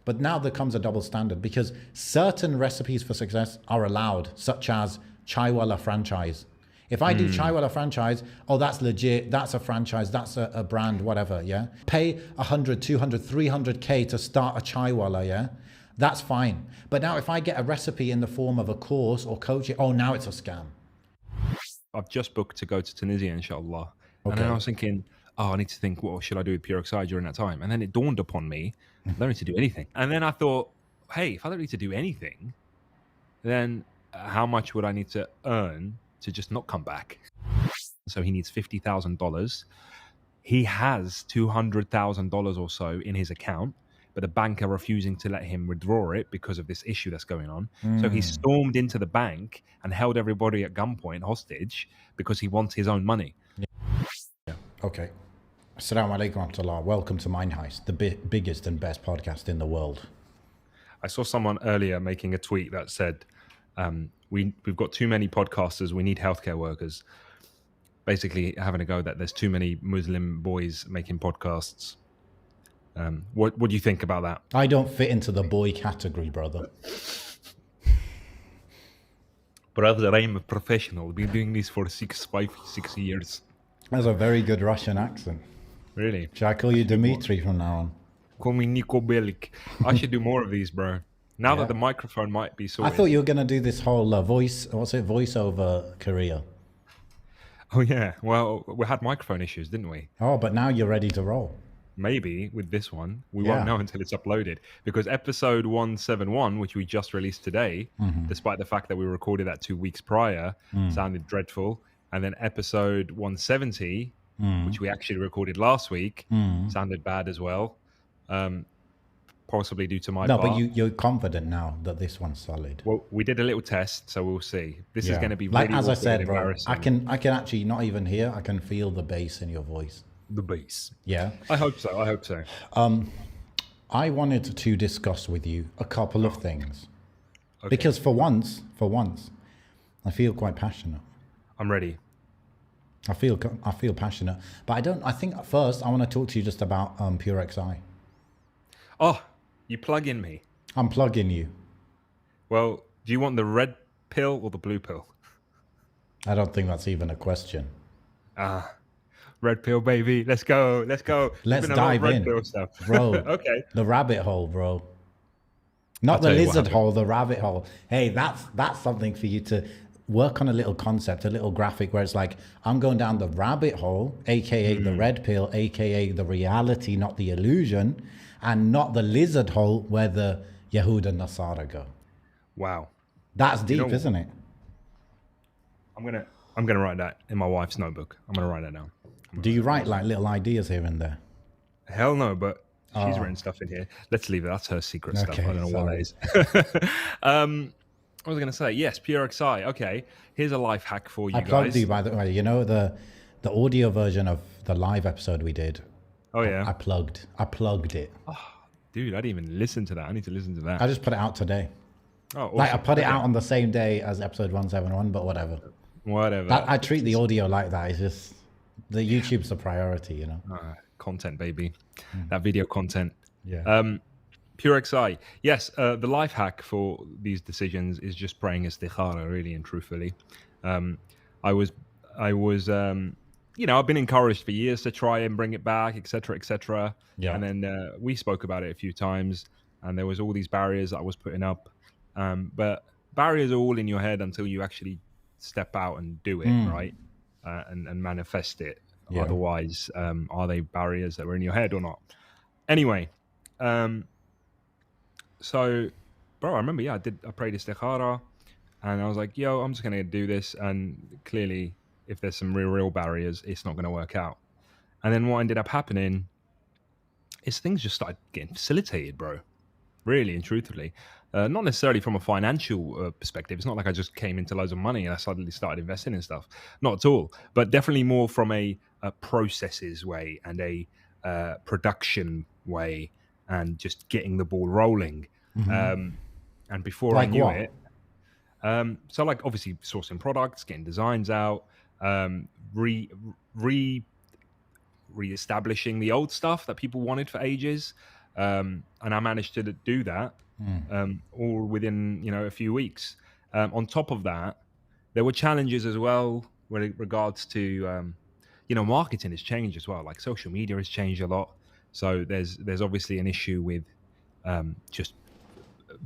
But now there comes a double standard because certain recipes for success are allowed, such as Chaiwala franchise. If I do Chaiwala franchise, oh, that's legit. That's a franchise. That's a brand, whatever. Yeah. Pay 100, 200, 300K to start a Chaiwala. Yeah. That's fine. But now if I get a recipe in the form of a course or coaching, oh, now it's a scam. I've just booked to go to Tunisia, inshallah. Okay. And then I was thinking, oh, I need to think, what should I do with Pure XI during that time? And then it dawned upon me, I don't need to do anything. And then I thought, hey, if I don't need to do anything, then how much would I need to earn to just not come back? So he needs $50,000. He has $200,000 or so in his account, but the bank are refusing to let him withdraw it because of this issue that's going on. So he stormed into the bank and held everybody at gunpoint hostage because he wants his own money. Yeah. Okay. Assalamu alaikum wa rahmatullah. Welcome to Heist, the biggest and best podcast in the world. I saw someone earlier making a tweet that said, we've got too many podcasters, we need healthcare workers. Basically having a go that there's too many Muslim boys making podcasts. What do you think about that? I don't fit into the boy category, brother. Brother, I'm a professional. I've been doing this for 6 years. That's a very good Russian accent. Really? Should I call you Dimitri from now on? Call me Nico Bellic. I should do more of these, bro. Now that the microphone might be sorted. I thought you were going to do this whole voiceover career. Oh, yeah. Well, we had microphone issues, didn't we? Oh, but now you're ready to roll. Maybe with this one, we won't know until it's uploaded. Because episode 171, which we just released today, despite the fact that we recorded that 2 weeks prior, sounded dreadful. And then episode 170, which we actually recorded last week, sounded bad as well. Possibly due to my part. But you're confident now that this one's solid. Well, we did a little test, so we'll see. This is going to be really as I said, bro, I can actually not even hear. I can feel the bass in your voice. The bass. Yeah. I hope so. I wanted to discuss with you a couple of things. Okay. Because for once, I feel quite passionate. I'm ready. I feel passionate, but I think first I want to talk to you just about Pure XI. Oh, you plug in me. I'm plugging you. Well, do you want the red pill or the blue pill? I don't think that's even a question. Red pill, baby. Let's go. Let's dive in, bro. Okay. The rabbit hole, bro. Not the lizard hole, the rabbit hole. Hey, that's something for you to work on, a little concept, a little graphic where it's like, I'm going down the rabbit hole, aka the red pill, aka the reality, not the illusion, and not the lizard hole where the Yahud and Nasara go. Wow. That's deep, isn't it? I'm gonna write that in my wife's notebook. I'm gonna write that down. Do you write like little ideas here and there? Hell no, but she's written stuff in here. Let's leave it. That's her secret stuff. I don't know what that is. I was going to say, yes, Pure XI. Okay, here's a life hack for you guys. I plugged you, by the way. You know, the audio version of the live episode we did. Oh, yeah. I plugged it. Oh, dude, I didn't even listen to that. I need to listen to that. I just put it out today. Oh, awesome. Like I put it out on the same day as episode 171, but whatever. I treat the audio like that. It's just, the YouTube's a priority, you know? Content, baby. That video content. Yeah. Pure XI. Yes, the life hack for these decisions is just praying istikhara, really and truthfully. I was, I've been encouraged for years to try and bring it back, etc., etc. Yeah. And then we spoke about it a few times, and there was all these barriers that I was putting up. But barriers are all in your head until you actually step out and do it, right? And manifest it. Yeah. Otherwise, are they barriers that were in your head or not? Anyway, so, bro, I remember, I prayed istikhara, and I was like, yo, I'm just going to do this. And clearly, if there's some real barriers, it's not going to work out. And then what ended up happening is things just started getting facilitated, bro. Really and truthfully. Not necessarily from a financial perspective. It's not like I just came into loads of money and I suddenly started investing in stuff. Not at all. But definitely more from a processes way and a production way and just getting the ball rolling. And before I knew it, so like obviously sourcing products, getting designs out, re-establishing the old stuff that people wanted for ages. and I managed to do that all within a few weeks. On top of that, there were challenges as well with regards to marketing has changed as well. Like social media has changed a lot, so there's obviously an issue with just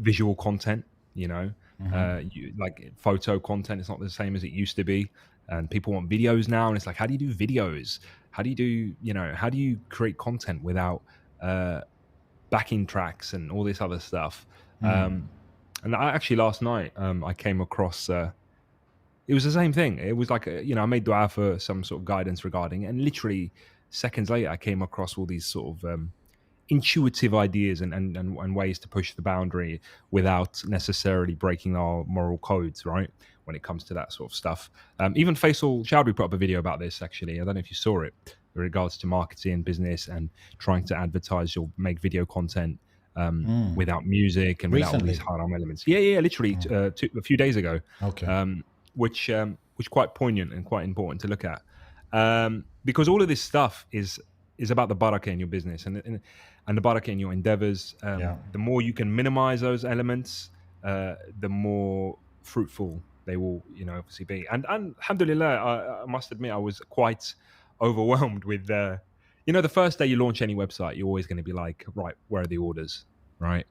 visual content. Like photo content is not the same as it used to be, and people want videos now, and it's like, how do you do videos? How do you create content without backing tracks and all this other stuff? And I actually last night I came across it was the same thing. It was like I made dua for some sort of guidance regarding it, and literally seconds later I came across all these sort of intuitive ideas and ways to push the boundary without necessarily breaking our moral codes, right? When it comes to that sort of stuff. Even Faisal Chowdhury put up a video about this, actually. I don't know if you saw it, in regards to marketing, business, and trying to advertise or make video content without music and without all these haram elements. Yeah, literally a few days ago. Okay. Which quite poignant and quite important to look at, because all of this stuff is about the barakah in your business and the barakah in your endeavors. The more you can minimize those elements, the more fruitful they will, obviously be. And alhamdulillah, I must admit, I was quite overwhelmed with, the first day you launch any website, you're always going to be like, right, where are the orders, right?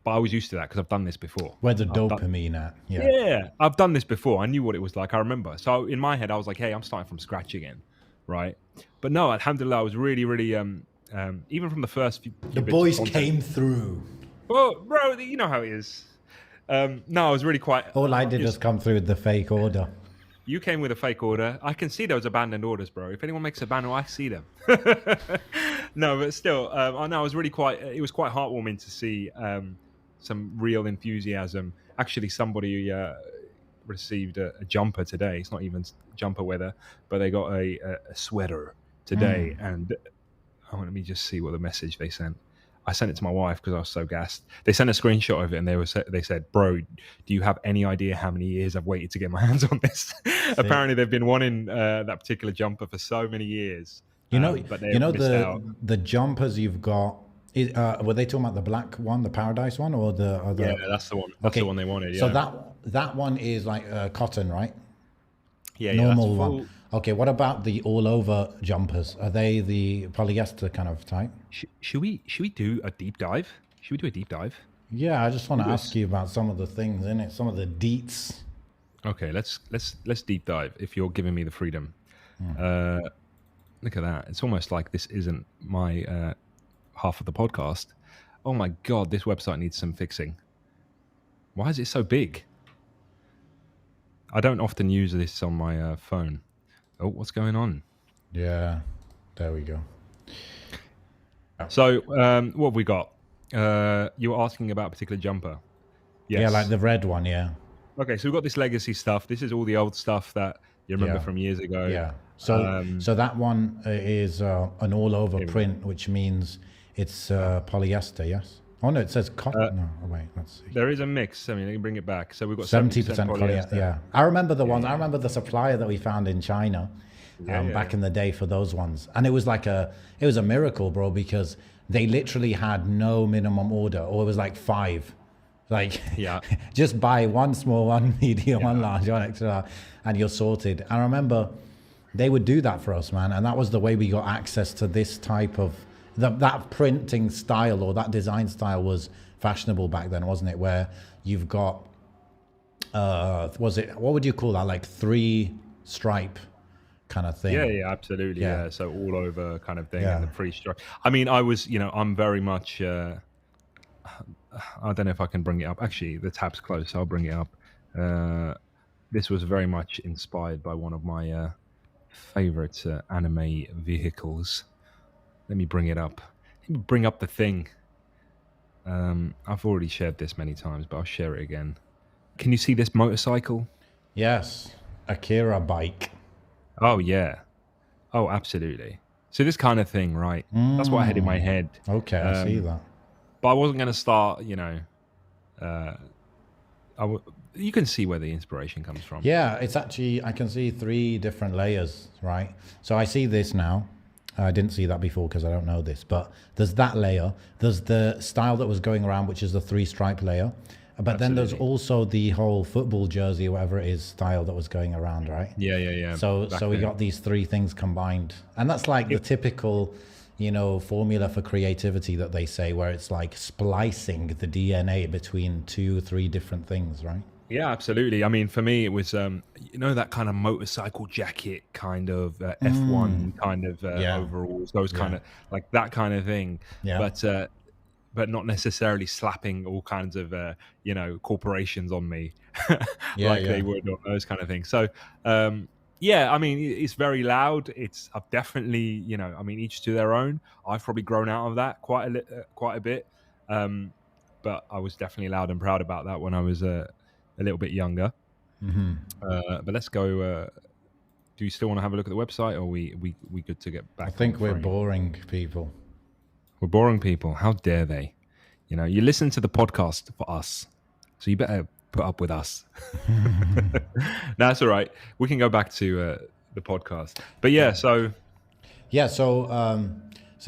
But I was used to that because I've done this before. Where's the dopamine at? Yeah, I've done this before. I knew what it was like. I remember. So in my head, I was like, hey, I'm starting from scratch again, right? But no, alhamdulillah, I was really, really, even from the first few the boys came through. Well, bro, you know how it is. No, I was really quite... All I did was come through with the fake order. You came with a fake order. I can see those abandoned orders, bro. If anyone makes abandoned, I see them. No, but still, I know I was really it was quite heartwarming to see some real enthusiasm. Actually, somebody received a jumper today. It's not even jumper weather, but they got a sweater today. And let me just see what the message they sent. I sent it to my wife because I was so gassed. They sent a screenshot of it, and they said, "Bro, do you have any idea how many years I've waited to get my hands on this?" Apparently, they've been wanting that particular jumper for so many years. But the jumpers you've got. Were they talking about the black one, the Paradise one, or the other? Yeah, that's the one. That's the one they wanted. Yeah. So that one is like cotton, right? Yeah, normal one. Okay, what about the all-over jumpers? Are they the polyester kind of type? Should we do a deep dive? Should we do a deep dive? Yeah, I just want to ask you about some of the things in it, some of the deets. Okay, let's deep dive. If you're giving me the freedom, look at that. It's almost like this isn't my half of the podcast. Oh my god, this website needs some fixing. Why is it so big? I don't often use this on my phone. Oh, what's going on? Yeah, there we go. So, what have we got? You were asking about a particular jumper. Yes. Yeah, like the red one, yeah. Okay, so we've got this legacy stuff. This is all the old stuff that you remember from years ago. Yeah. So that one is an all-over print, which means it's polyester, yes? Oh, no, it says cotton. No, wait, let's see. There is a mix. I mean, they can bring it back. So we've got 70% polyester. Yeah. I remember the ones. I remember the supplier that we found in China back in the day for those ones. And it was like it was a miracle, bro, because they literally had no minimum order, or it was like 5. Like, just buy one small, one medium, one large, one extra, and you're sorted. I remember they would do that for us, man. And that was the way we got access to this type of, that printing style or that design style was fashionable back then, wasn't it? Where you've got, what would you call that? Like 3 stripe kind of thing. Yeah, absolutely. Yeah. So all over kind of thing and the 3 stripe. I mean, I was, I'm very much, I don't know if I can bring it up. Actually, the tab's closed, so I'll bring it up. This was very much inspired by one of my favorite anime vehicles. Let me bring it up. Let me bring up the thing. I've already shared this many times, but I'll share it again. Can you see this motorcycle? Yes. Akira bike. Oh, yeah. Oh, absolutely. So this kind of thing, right? That's what I had in my head. Okay, I see that. But I wasn't going to start, you can see where the inspiration comes from. Yeah, it's actually, I can see 3 different layers, right? So I see this now. I didn't see that before because I don't know this, but there's that layer. There's the style that was going around, which is the 3-stripe layer. But then there's also the whole football jersey, whatever it is, style that was going around, right? Yeah. So we got these 3 things combined. And that's like the typical, formula for creativity that they say, where it's like splicing the DNA between 2 or 3 different things, right? Yeah, absolutely. I mean, for me, it was, that kind of motorcycle jacket kind of F1 kind of overalls, those kind of like that kind of thing. Yeah. But not necessarily slapping all kinds of, corporations on me they would, or those kind of things. So, I mean, it's very loud. I've definitely, each to their own. I've probably grown out of that quite a bit. But I was definitely loud and proud about that when I was a little bit younger. Mm-hmm. But let's go. Do you still want to have a look at the website, or are we good to get back? I think we're boring people. We're boring people. How dare they? You listen to the podcast for us, so you better put up with us. No, that's all right. We can go back to the podcast. But so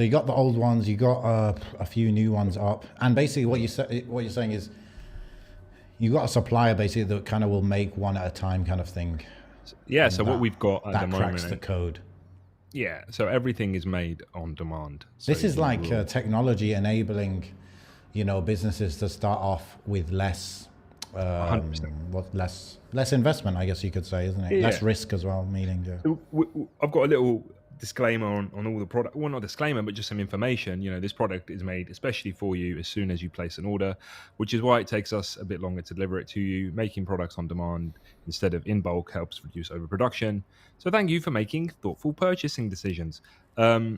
you got the old ones, you got a few new ones up, and basically what you're saying is you got a supplier basically that kind of will make one at a time kind of thing. Yeah. So what we've got at the moment, cracks the code. Yeah. So everything is made on demand. So this is like technology enabling, businesses to start off with less investment, I guess you could say, isn't it? Yeah. Less risk as well, meaning. I've got a little disclaimer on all the product. Well, not disclaimer, but just some information. This product is made especially for you as soon as you place an order, which is why it takes us a bit longer to deliver it to you. Making products on demand instead of in bulk helps reduce overproduction. So thank you for making thoughtful purchasing decisions. What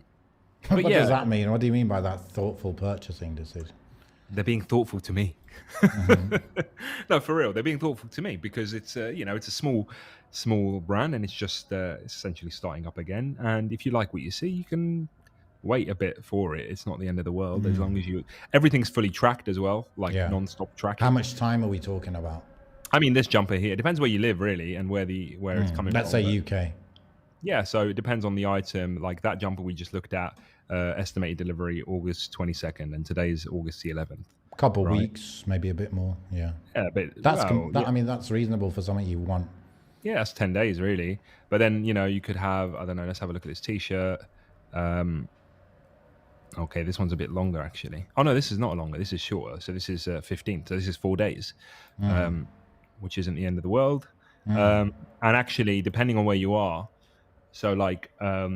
does that mean? What do you mean by that thoughtful purchasing decision? They're being thoughtful to me. Mm-hmm. No, for real. They're being thoughtful to me because it's it's a small brand, and it's just essentially starting up again. And if you like what you see, you can wait a bit for it. It's not the end of the world as long as everything's fully tracked as well, like non-stop tracking. How much time are we talking about? I mean, this jumper here, it depends where you live really, and where it's coming from. Let's say UK. Yeah, so it depends on the item. Like that jumper we just looked at, estimated delivery August 22nd, and today's August the 11th. Couple weeks, maybe a bit more. Yeah. But I mean, that's reasonable for something you want. Yeah, that's 10 days really. But then, you could have, I don't know, let's have a look at this t-shirt. Okay, this one's a bit longer actually. Oh no, this is not longer. This is shorter. So this is 15. So this is 4 days, which isn't the end of the world. And actually, depending on where you are, so like, I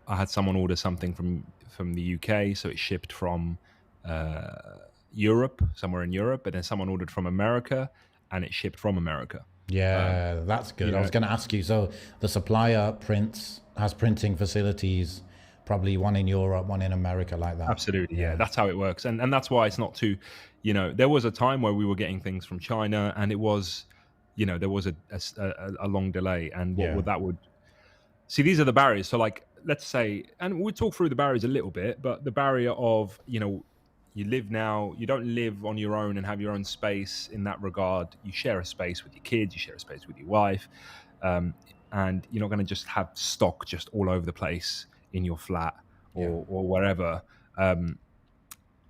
had someone order something from the UK, so it shipped from Europe, somewhere in Europe, but then someone ordered from America, and it shipped from America. Yeah, that's good. I was going to ask you. So the supplier has printing facilities, probably one in Europe, one in America, like that. Absolutely, yeah. That's how it works, and that's why it's not too. There was a time where we were getting things from China, and it was, there was a long delay, and that would. See, these are the barriers. So, like, let's say, and we'll talk through the barriers a little bit, but the barrier of, you live now, you don't live on your own and have your own space in that regard. You share a space with your kids, you share a space with your wife, and you're not going to just have stock just all over the place in your flat or wherever.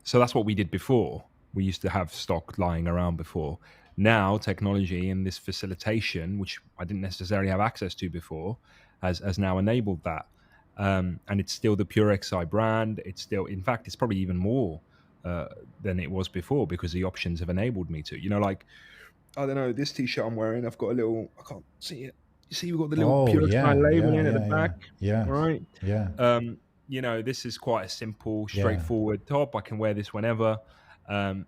So that's what we did before. We used to have stock lying around before. Now, technology and this facilitation, which I didn't necessarily have access to before, has now enabled that. And it's still the Pure XI brand. It's still, in fact, it's probably even more than it was before because the options have enabled me to. Like, I don't know, this t-shirt I'm wearing, I've got a little, I can't see it. You see, we've got the little Pure XI labeling at the back. Yeah. Right? Yeah. This is quite a simple, straightforward top. I can wear this whenever. And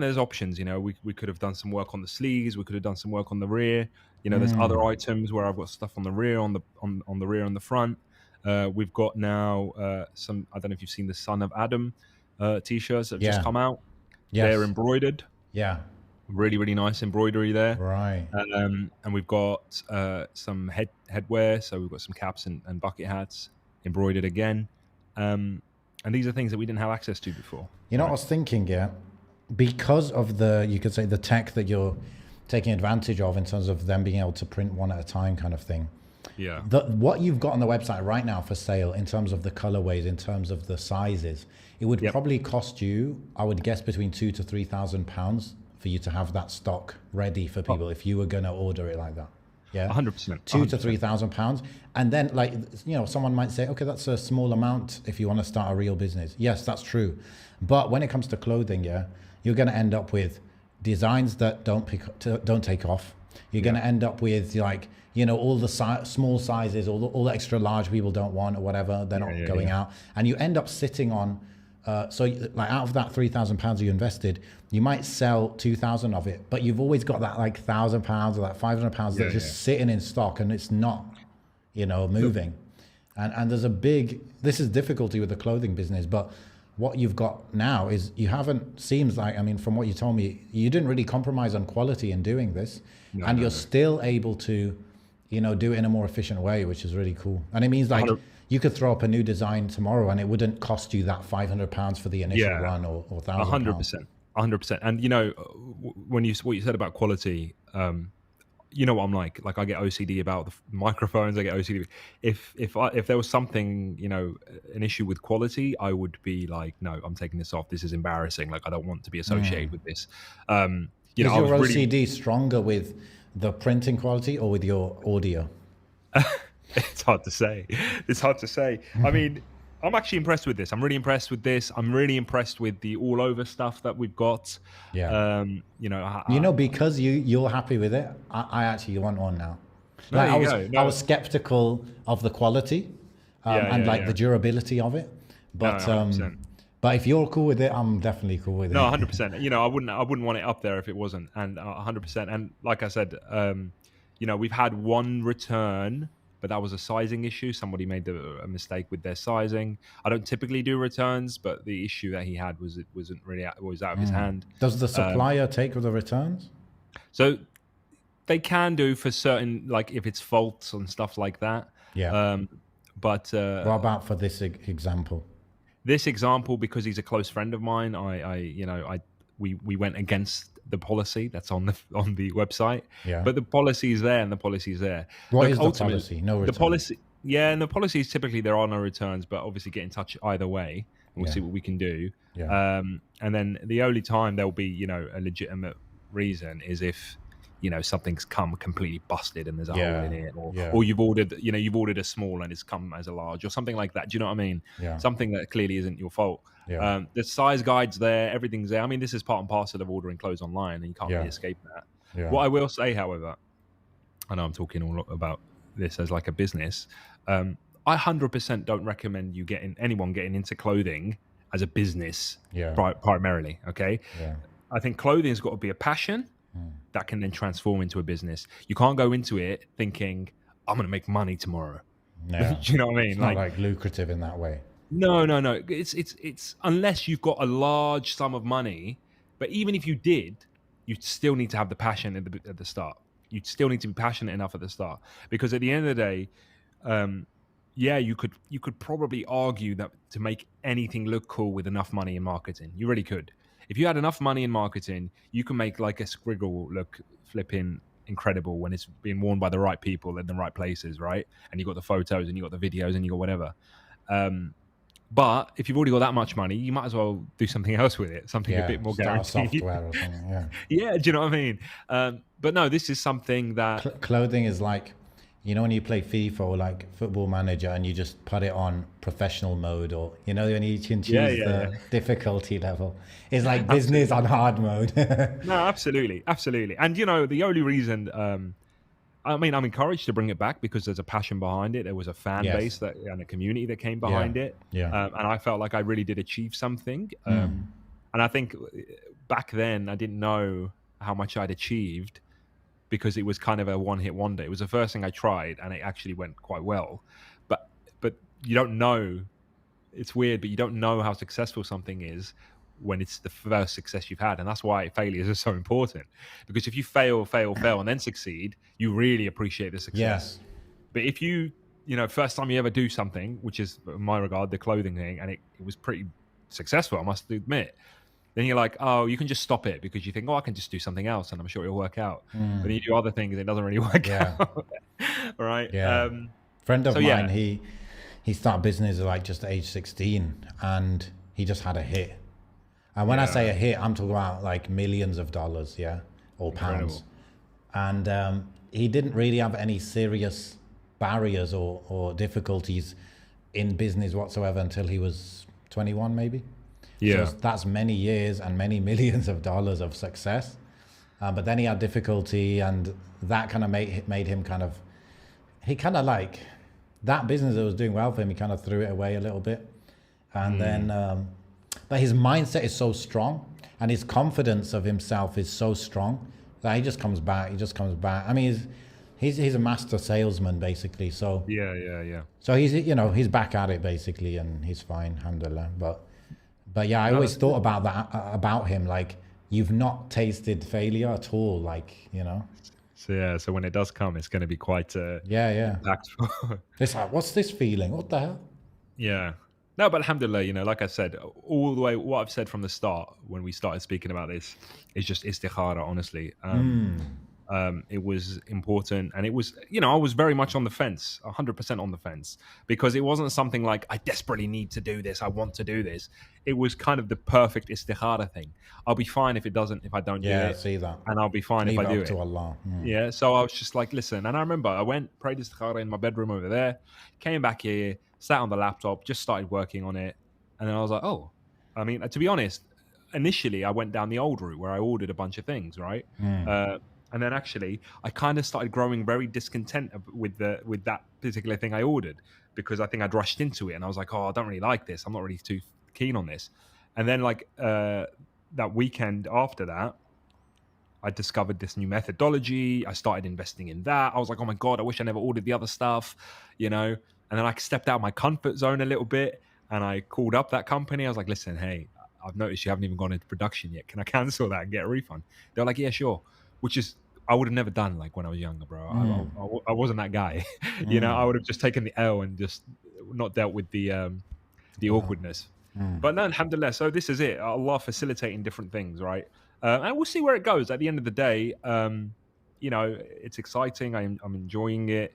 there's options. We could have done some work on the sleeves. We could have done some work on the rear. There's other items where I've got stuff on the rear, on the rear, on the front. We've got now some. I don't know if you've seen the Son of Adam t-shirts that have just come out. Yes. They're embroidered. Yeah. Really, really nice embroidery there. Right. And we've got some headwear. So we've got some caps and bucket hats embroidered again. And these are things that we didn't have access to before. What I was thinking, because of you could say the tech that you're taking advantage of in terms of them being able to print one at a time kind of thing. Yeah. What you've got on the website right now for sale in terms of the colorways, in terms of the sizes, it would Yep. probably cost you, I would guess, between £2,000 to £3,000 for you to have that stock ready for Oh, people if you were going to order it like that. Yeah, 100%. two to 100%. £3,000, and then, like, someone might say, okay, that's a small amount if you want to start a real business. Yes, that's true, but when it comes to clothing, yeah, you're going to end up with designs that don't take off. You're going to end up with, like, all the small sizes, all the extra large people don't want or whatever. They're not going out, and you end up sitting on. Like, out of that £3,000 you invested, you might sell 2,000 of it, but you've always got that, like, £1,000 or that £500 that's just sitting in stock, and it's not, moving. And there's this is difficulty with the clothing business, but what you've got now is seems like, I mean, from what you told me, you didn't really compromise on quality in doing this, and you're still able to, do it in a more efficient way, which is really cool. And it means, like, you could throw up a new design tomorrow and it wouldn't cost you that £500 for the initial run, or £1,000. 100%. 100%. And what you said about quality, you know what I'm like. Like, I get OCD about the microphones. I get OCD. If there was something, an issue with quality, I would be like, no, I'm taking this off. This is embarrassing. Like, I don't want to be associated with this. Is your OCD stronger with the printing quality or with your audio? It's hard to say. I mean, I'm actually impressed with this. I'm really impressed with this. I'm really impressed with the all over stuff that we've got. Yeah. Because you're happy with it, I actually want one now. Like, I was skeptical of the quality the durability of it. But but if you're cool with it, I'm definitely cool with it. No, 100%. I wouldn't want it up there if it wasn't. And 100%. And like I said, we've had one return, but that was a sizing issue. Somebody made a mistake with their sizing. I don't typically do returns, but the issue that he had was it was out of his hand. Does the supplier take the returns? So they can do for certain, like, if it's faults and stuff like that. Yeah. But what about for this example? This example, because he's a close friend of mine, we went against the policy that's on the website. Yeah. But the policy is there, and the policy is there. What is the policy? No returns. The policy, and the policy is typically there are no returns, but obviously get in touch either way, and we'll see what we can do. Yeah. And then the only time there'll be, a legitimate reason is if, something's come completely busted and there's a hole in it, or you've ordered a small and it's come as a large or something like that. Do you know what I mean? Yeah. Something that clearly isn't your fault. Yeah. The size guide's there, everything's there. I mean, this is part and parcel of ordering clothes online, and you can't really escape that. Yeah. What I will say, however, I know I'm talking all about this as like a business. I 100% don't recommend anyone getting into clothing as a business primarily. Okay. Yeah. I think clothing's got to be a passion that can then transform into a business. You can't go into it thinking, I'm going to make money tomorrow. Yeah. Do you know what I mean? It's not like lucrative in that way. No. It's unless you've got a large sum of money, but even if you did, you still need to have the passion at the start. You'd still need to be passionate enough at the start, because at the end of the day, you could probably argue that to make anything look cool with enough money in marketing, you really could. If you had enough money in marketing, you can make like a squiggle look flipping incredible when it's being worn by the right people in the right places, right? And you got the photos and you got the videos and you got whatever. But if you've already got that much money, you might as well do something else with it, something a bit more guaranteed. Software or something. Yeah, do you know what I mean? But no, this is something that clothing is like, when you play FIFA or like Football Manager and you just put it on professional mode, or when you can choose the difficulty level, it's like business on hard mode. No, absolutely. And the only reason, I'm encouraged to bring it back because there's a passion behind it. There was a fan base and a community that came behind it. Yeah. And I felt like I really did achieve something. And I think back then I didn't know how much I'd achieved, because it was kind of a one-hit wonder. It was the first thing I tried, and it actually went quite well. But you don't know. It's weird, but you don't know how successful something is when it's the first success you've had. And that's why failures are so important. Because if you fail, and then succeed, you really appreciate the success. Yes. But if you first time you ever do something, which is, in my regard, the clothing thing, and it was pretty successful, I must admit, then you're like, oh, you can just stop it because you think, oh, I can just do something else and I'm sure it'll work out. But then you do other things, it doesn't really work Yeah. out. Right. Yeah. Friend of So mine, yeah, he started business at like just age 16, and he just had a hit. And when I say a hit, I'm talking about like millions of dollars, yeah, or pounds. incredible. And he didn't really have any serious barriers or difficulties in business whatsoever until he was 21, maybe. Yeah. So that's many years and many millions of dollars of success. But then he had difficulty, and that kind of made him kind of, he kind of like, that business that was doing well for him, he kind of threw it away a little bit. And then, but his mindset is so strong, and his confidence of himself is so strong that he just comes back. I mean, he's a master salesman basically. So Yeah. so he's back at it basically, and he's fine, alhamdulillah. But yeah, I always thought about that about him, like, you've not tasted failure at all, like, So yeah, so when it does come, it's going to be quite yeah. impactful. It's like, what's this feeling? What the hell? Yeah. No, but alhamdulillah, like I said, all the way, what I've said from the start when we started speaking about this is just istikhara, honestly. It was important, and it was, I was very much on the fence, 100% on the fence, because it wasn't something like, I desperately need to do this, I want to do this. It was kind of the perfect istikhara thing. I'll be fine if I don't do it. Yeah, see that. And I'll be fine Leave if I do up it. to Allah. Yeah, so I was just like, listen, and I remember I went, prayed istikhara in my bedroom over there, came back here, sat on the laptop, just started working on it, and then I was like, oh, I mean, to be honest, initially I went down the old route where I ordered a bunch of things, right? And then actually I kind of started growing very discontent with that particular thing I ordered, because I think I'd rushed into it, and I was like, oh, I don't really like this, I'm not really too keen on this. And then like that weekend after that, I discovered this new methodology. I started investing in that. I was like, oh my God, I wish I never ordered the other stuff, And then I stepped out of my comfort zone a little bit, and I called up that company. I was like, listen, hey, I've noticed you haven't even gone into production yet. Can I cancel that and get a refund? They're like, yeah, sure. Which is, I would have never done, like, when I was younger, bro. I wasn't that guy. I would have just taken the L and just not dealt with the awkwardness. But no, alhamdulillah. So this is it. Allah facilitating different things, right? And we'll see where it goes. At the end of the day, it's exciting. I'm enjoying it.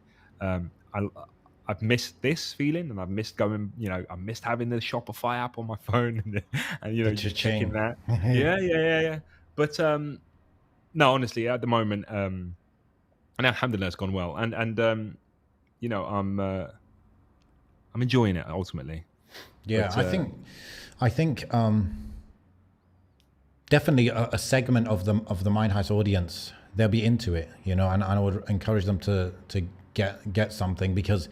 I've missed this feeling, and I've missed going. I missed having the Shopify app on my phone, and just checking that. Yeah. But no, honestly, at the moment, and alhamdulillah, it's gone well, and I'm enjoying it ultimately. Yeah, but, I think definitely a segment of the Mind Heist audience, they'll be into it, and I would encourage them to get something, because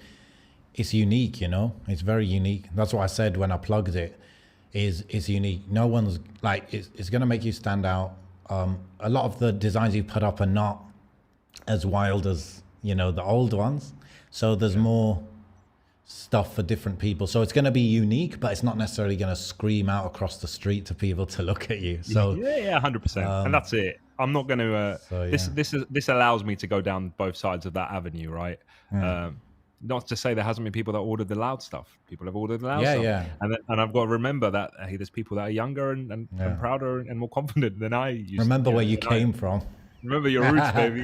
it's unique, it's very unique. That's what I said when I plugged it. Is unique. No one's like, it's going to make you stand out. A lot of the designs you put up are not as wild as the old ones, so there's more stuff for different people, so it's going to be unique, but it's not necessarily going to scream out across the street to people to look at you. So 100%. And that's it. I'm not going to this allows me to go down both sides of that avenue, right? Not to say there hasn't been people that ordered the loud stuff. People have ordered the loud stuff. And I've got to remember that, hey, there's people that are younger and prouder and more confident than I used remember where you came from. Remember your roots, baby.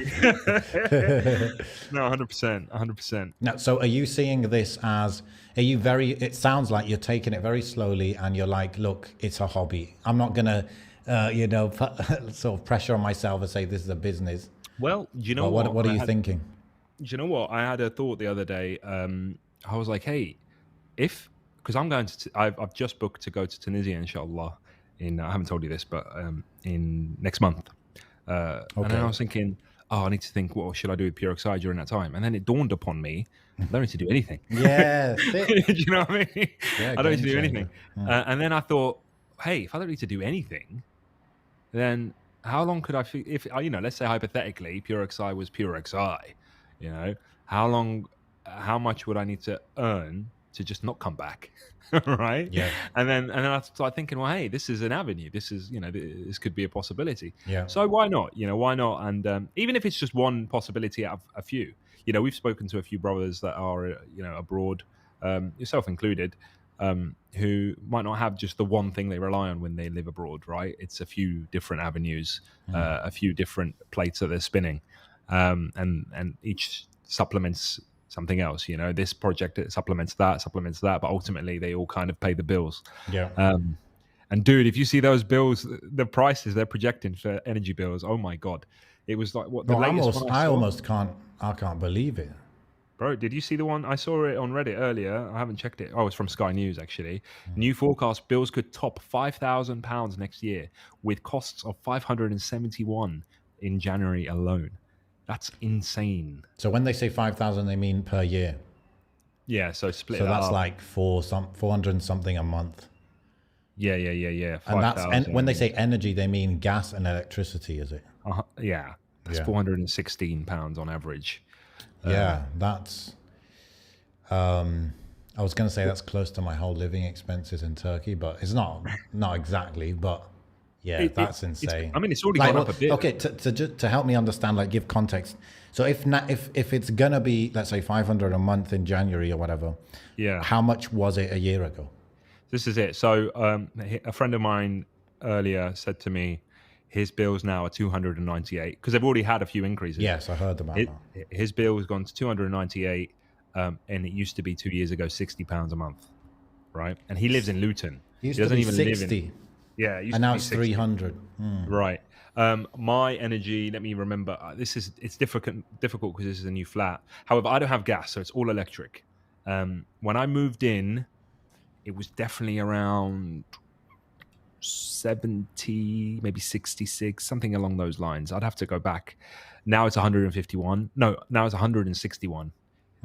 No, 100%. Now, so are you seeing this as, it sounds like you're taking it very slowly, and you're like, look, it's a hobby. I'm not going to, put sort of pressure on myself and say this is a business. Well, do you know what? What are you thinking? Do you know what? I had a thought the other day. I was like, hey, because I'm going to, I've just booked to go to Tunisia, inshallah, I haven't told you this, but in next month. And then I was thinking, I need to think, what should I do with Pure Oxide during that time? And then it dawned upon me, I don't need to do anything. Yeah. Do you know what I mean? Yeah, I don't need to do anything. And then I thought, hey, if I don't need to do anything, then how long could I, let's say hypothetically, Pure Oxide was Pure Oxide, how much would I need to earn to just not come back? Right? Yeah. And then I started thinking, well, hey, this is an avenue. This is, this could be a possibility. Yeah. So why not? Why not? And even if it's just one possibility out of a few, we've spoken to a few brothers that are, abroad, yourself included, who might not have just the one thing they rely on when they live abroad, right? It's a few different avenues, a few different plates that they're spinning, and each supplements something else. You know, this project it supplements that, but ultimately they all kind of pay the bills. Yeah. And dude, if you see those bills, the prices they're projecting for energy bills, oh my god, it was like what the Bro, latest one I I saw. almost can't. I can't believe it. Bro, did you see the one? I saw it on Reddit earlier. I haven't checked it. Oh, it's from Sky News, actually. New forecast bills could top £5,000 next year, with costs of 571 in January alone. That's insane. So when they say 5,000, they mean per year. Yeah, so split So that that's up. like 400 and something a month. Yeah. And that's 5,000. when they say energy, they mean gas and electricity, is it? Yeah, that's Yeah. £416 on average. Yeah, that's. I was going to say that's close to my whole living expenses in Turkey, but it's not exactly. But yeah, that's insane. I mean, it's already Like, gone up a bit. okay, to help me understand, like, give context. So if it's gonna be, let's say, 500 a month in January or whatever, Yeah. how much was it a year ago? This is it. So a friend of mine earlier said to me, his bills now are 298 because they've already had a few increases. Yes, I heard about that. His bill has gone to 298, and it used to be 2 years ago £60 a month, right? And he lives in Luton. It used He to doesn't be even 60, live in. Yeah, it used and to now be it's 60. 300. Right. My energy. Let me remember. It's difficult because this is a new flat. However, I don't have gas, so it's all electric. When I moved in, it was definitely around 70, maybe 66, something along those lines. I'd have to go back. Now it's 151. No, now it's 161.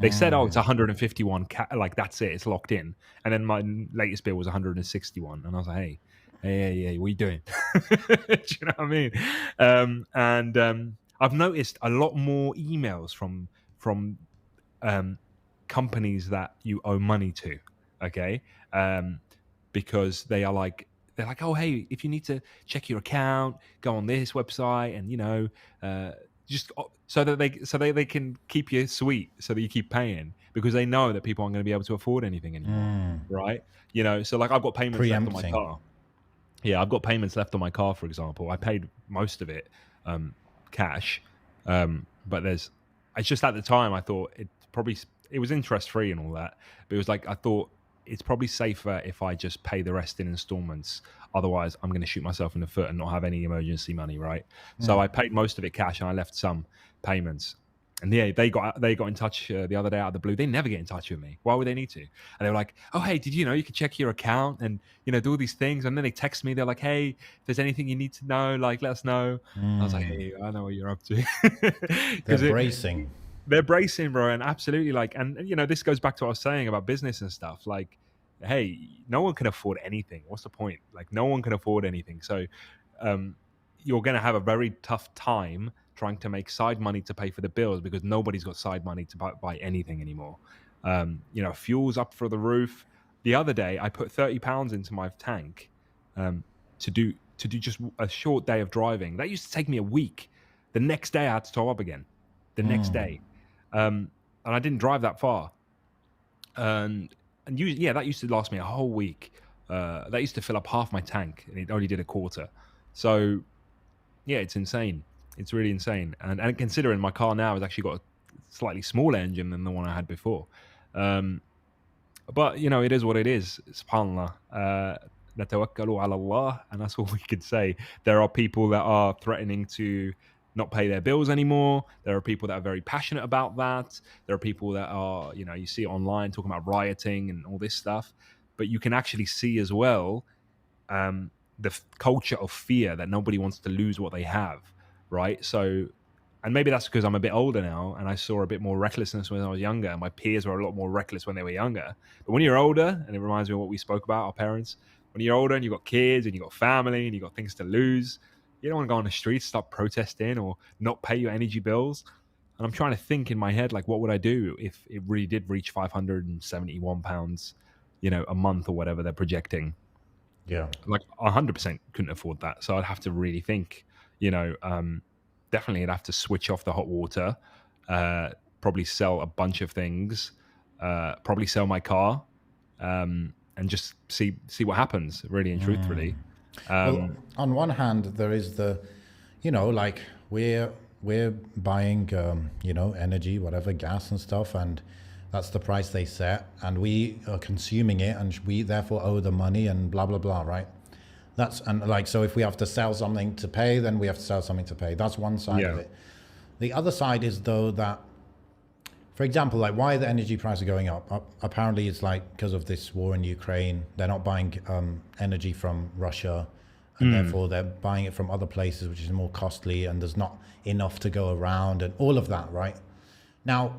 They said, oh, it's 151. Like, that's it. It's locked in. And then my latest bill was 161. And I was like, hey, what are you doing? Do you know what I mean? I've noticed a lot more emails from companies that you owe money to. Okay. Because they're like, oh, hey, if you need to check your account, go on this website, and just so that they can keep you sweet, so that you keep paying, because they know that people aren't going to be able to afford anything anymore, right? So like, I've got payments left on my car. Yeah, I've got payments left on my car, for example. I paid most of it cash, but it's just at the time I thought it was interest free and all that, but it was like, I thought it's probably safer if I just pay the rest in installments. Otherwise, I'm going to shoot myself in the foot and not have any emergency money, right? So I paid most of it cash, and I left some payments. And yeah, they got in touch the other day out of the blue. They never get in touch with me. Why would they need to? And they were like, oh, hey, did you know you could check your account and, do all these things? And then they text me. They're like, hey, if there's anything you need to know, like, let us know. I was like, hey, I know what you're up to. They're bracing. They're bracing, bro. And absolutely, like, and this goes back to what I was saying about business and stuff. Like, hey, no one can afford anything. What's the point? Like, no one can afford anything. So you're going to have a very tough time trying to make side money to pay for the bills, because nobody's got side money to buy anything anymore. Fuel's up for the roof. The other day, I put £30 into my tank to do just a short day of driving. That used to take me a week. The next day, I had to top up again. The next day. And I didn't drive that far. And that used to last me a whole week. That used to fill up half my tank, and it only did a quarter. So, yeah, it's insane. It's really insane. And considering my car now has actually got a slightly smaller engine than the one I had before. But, it is what it is. SubhanAllah. Natawakkalu ala Allah. And that's all we could say. There are people that are threatening to not pay their bills anymore. There are people that are very passionate about that. There are people that are, you see it online talking about rioting and all this stuff. But you can actually see as well the culture of fear, that nobody wants to lose what they have, right? So, and maybe that's because I'm a bit older now and I saw a bit more recklessness when I was younger, and my peers were a lot more reckless when they were younger. But when you're older, and it reminds me of what we spoke about, our parents, when you're older and you've got kids and you've got family and you've got things to lose, you don't want to go on the streets, start protesting or not pay your energy bills. And I'm trying to think in my head, like, what would I do if it really did reach £571, a month or whatever they're projecting? Yeah. Like, 100% couldn't afford that. So I'd have to really think, definitely I'd have to switch off the hot water, probably sell a bunch of things, probably sell my car, and just see what happens, really and truthfully. Well, on one hand, there is the, like we're buying, energy, whatever, gas and stuff, and that's the price they set, and we are consuming it, and we therefore owe the money, and blah blah blah, right? So if we have to sell something to pay, then we have to sell something to pay. That's one side of it. The other side is though that, for example, like why the energy prices are going up. Apparently, it's like because of this war in Ukraine. They're not buying energy from Russia, and therefore they're buying it from other places, which is more costly, and there's not enough to go around, and all of that, right? Now,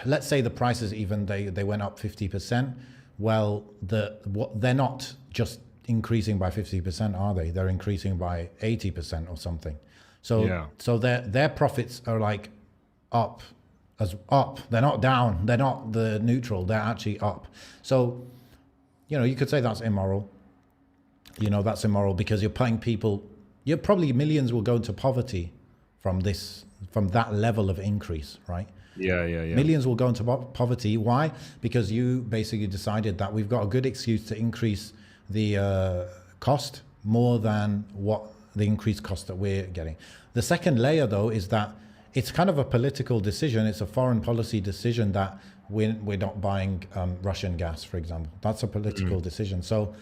let's say the prices even they went up 50%. Well, they're not just increasing by 50%, are they? They're increasing by 80% or something. So their profits are like up. They're not down, they're not the neutral, they're actually up. So you could say that's immoral. That's immoral because you're putting people, probably millions will go into poverty from that level of increase, right? Yeah. Millions will go into poverty. Why? Because you basically decided that we've got a good excuse to increase the cost more than what the increased cost that we're getting. The second layer though is that it's kind of a political decision. It's a foreign policy decision that we're not buying Russian gas, for example. That's a political decision. So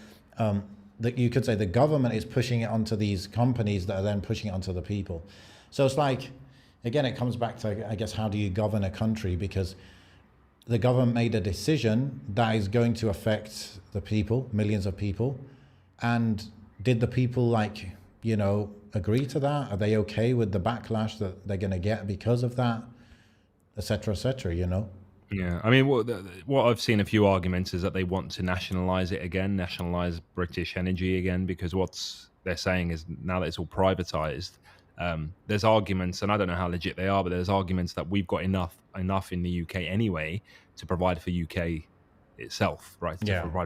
you could say the government is pushing it onto these companies that are then pushing it onto the people. So it's like, again, it comes back to, I guess, how do you govern a country? Because the government made a decision that is going to affect the people, millions of people. And did the people agree to that? Are they okay with the backlash that they're going to get because of that, et cetera, Yeah, I mean, what I've seen a few arguments is that they want to nationalize it again, nationalize British energy again, because what they're saying is now that it's all privatized, there's arguments, and I don't know how legit they are, but there's arguments that we've got enough in the UK anyway to provide for UK itself, right?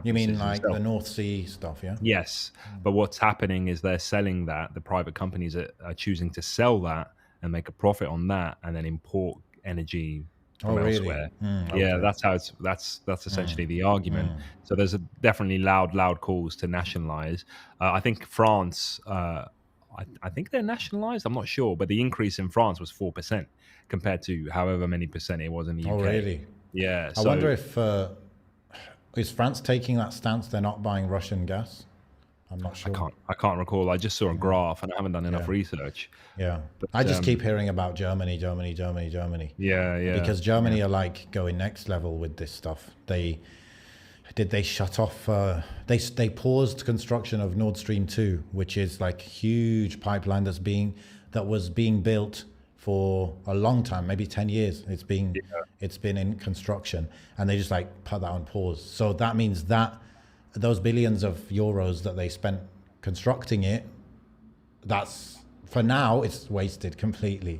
You mean like the North Sea stuff, yeah? Yes, but what's happening is they're selling that. The private companies are choosing to sell that and make a profit on that, and then import energy from elsewhere. Okay. Yeah, that's essentially the argument. So there's definitely loud calls to nationalize. I think France. I think they're nationalized. I'm not sure, but the increase in France was 4% compared to however many percent it was in the UK. Oh, really? Yeah. I wonder if is France taking that stance? They're not buying Russian gas. I'm not sure. I can't recall. I just saw a graph, and I haven't done enough research. Yeah, but I just keep hearing about Germany. Yeah. Because Germany are like going next level with this stuff. They shut off. They paused construction of Nord Stream 2, which is like huge pipeline that was being built for a long time, maybe 10 years. It's been in construction, and they just like put that on pause. So that means that those billions of euros that they spent constructing it, that's for now it's wasted completely,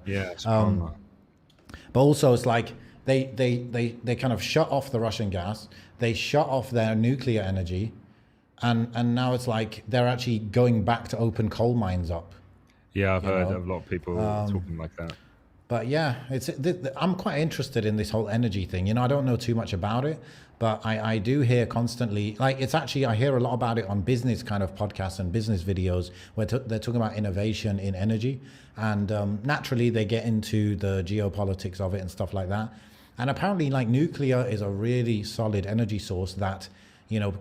Yeah. But also it's like they kind of shut off the Russian gas, they shut off their nuclear energy, and now it's like they're actually going back to open coal mines up. Yeah, I've heard of a lot of people talking like that. But yeah, I'm quite interested in this whole energy thing. I don't know too much about it, but I do hear constantly, like I hear a lot about it on business kind of podcasts and business videos where they're talking about innovation in energy. And naturally they get into the geopolitics of it and stuff like that. And apparently like nuclear is a really solid energy source that,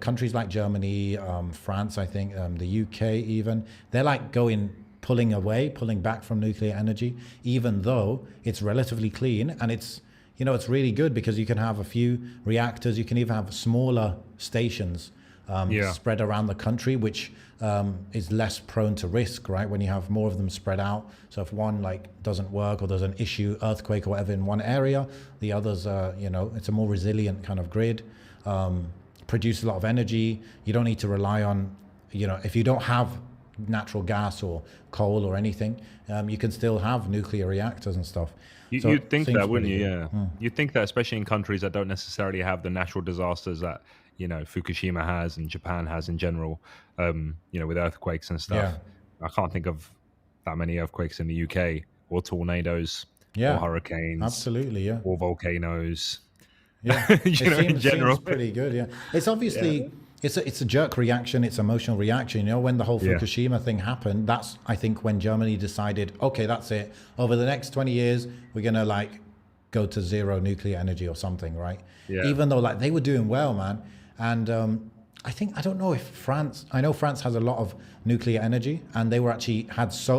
countries like Germany, France, I think, the UK even, they're like pulling back from nuclear energy, even though it's relatively clean, and it's really good because you can have a few reactors. You can even have smaller stations spread around the country, which is less prone to risk, right? When you have more of them spread out. So if one doesn't work, or there's an issue, earthquake or whatever in one area, the others it's a more resilient kind of grid, produce a lot of energy. You don't need to rely on, if you don't have natural gas or coal or anything, you can still have nuclear reactors and stuff. You'd think that, wouldn't you? Yeah. You'd think that, especially in countries that don't necessarily have the natural disasters that Fukushima has and Japan has in general, with earthquakes and stuff. I can't think of that many earthquakes in the UK, or tornadoes, or hurricanes, absolutely, or volcanoes. Yeah, you it know, in general. seems pretty good. Yeah, it's obviously Yeah. it's a jerk reaction. It's emotional reaction. You know, when the whole Yeah. Fukushima thing happened, that's I think when Germany decided, okay, that's it. Over the next 20 years, we're gonna like go to zero nuclear energy or something, right? Yeah. Even though like they were doing well, man, and I don't know if France. I know France has a lot of nuclear energy, and they were actually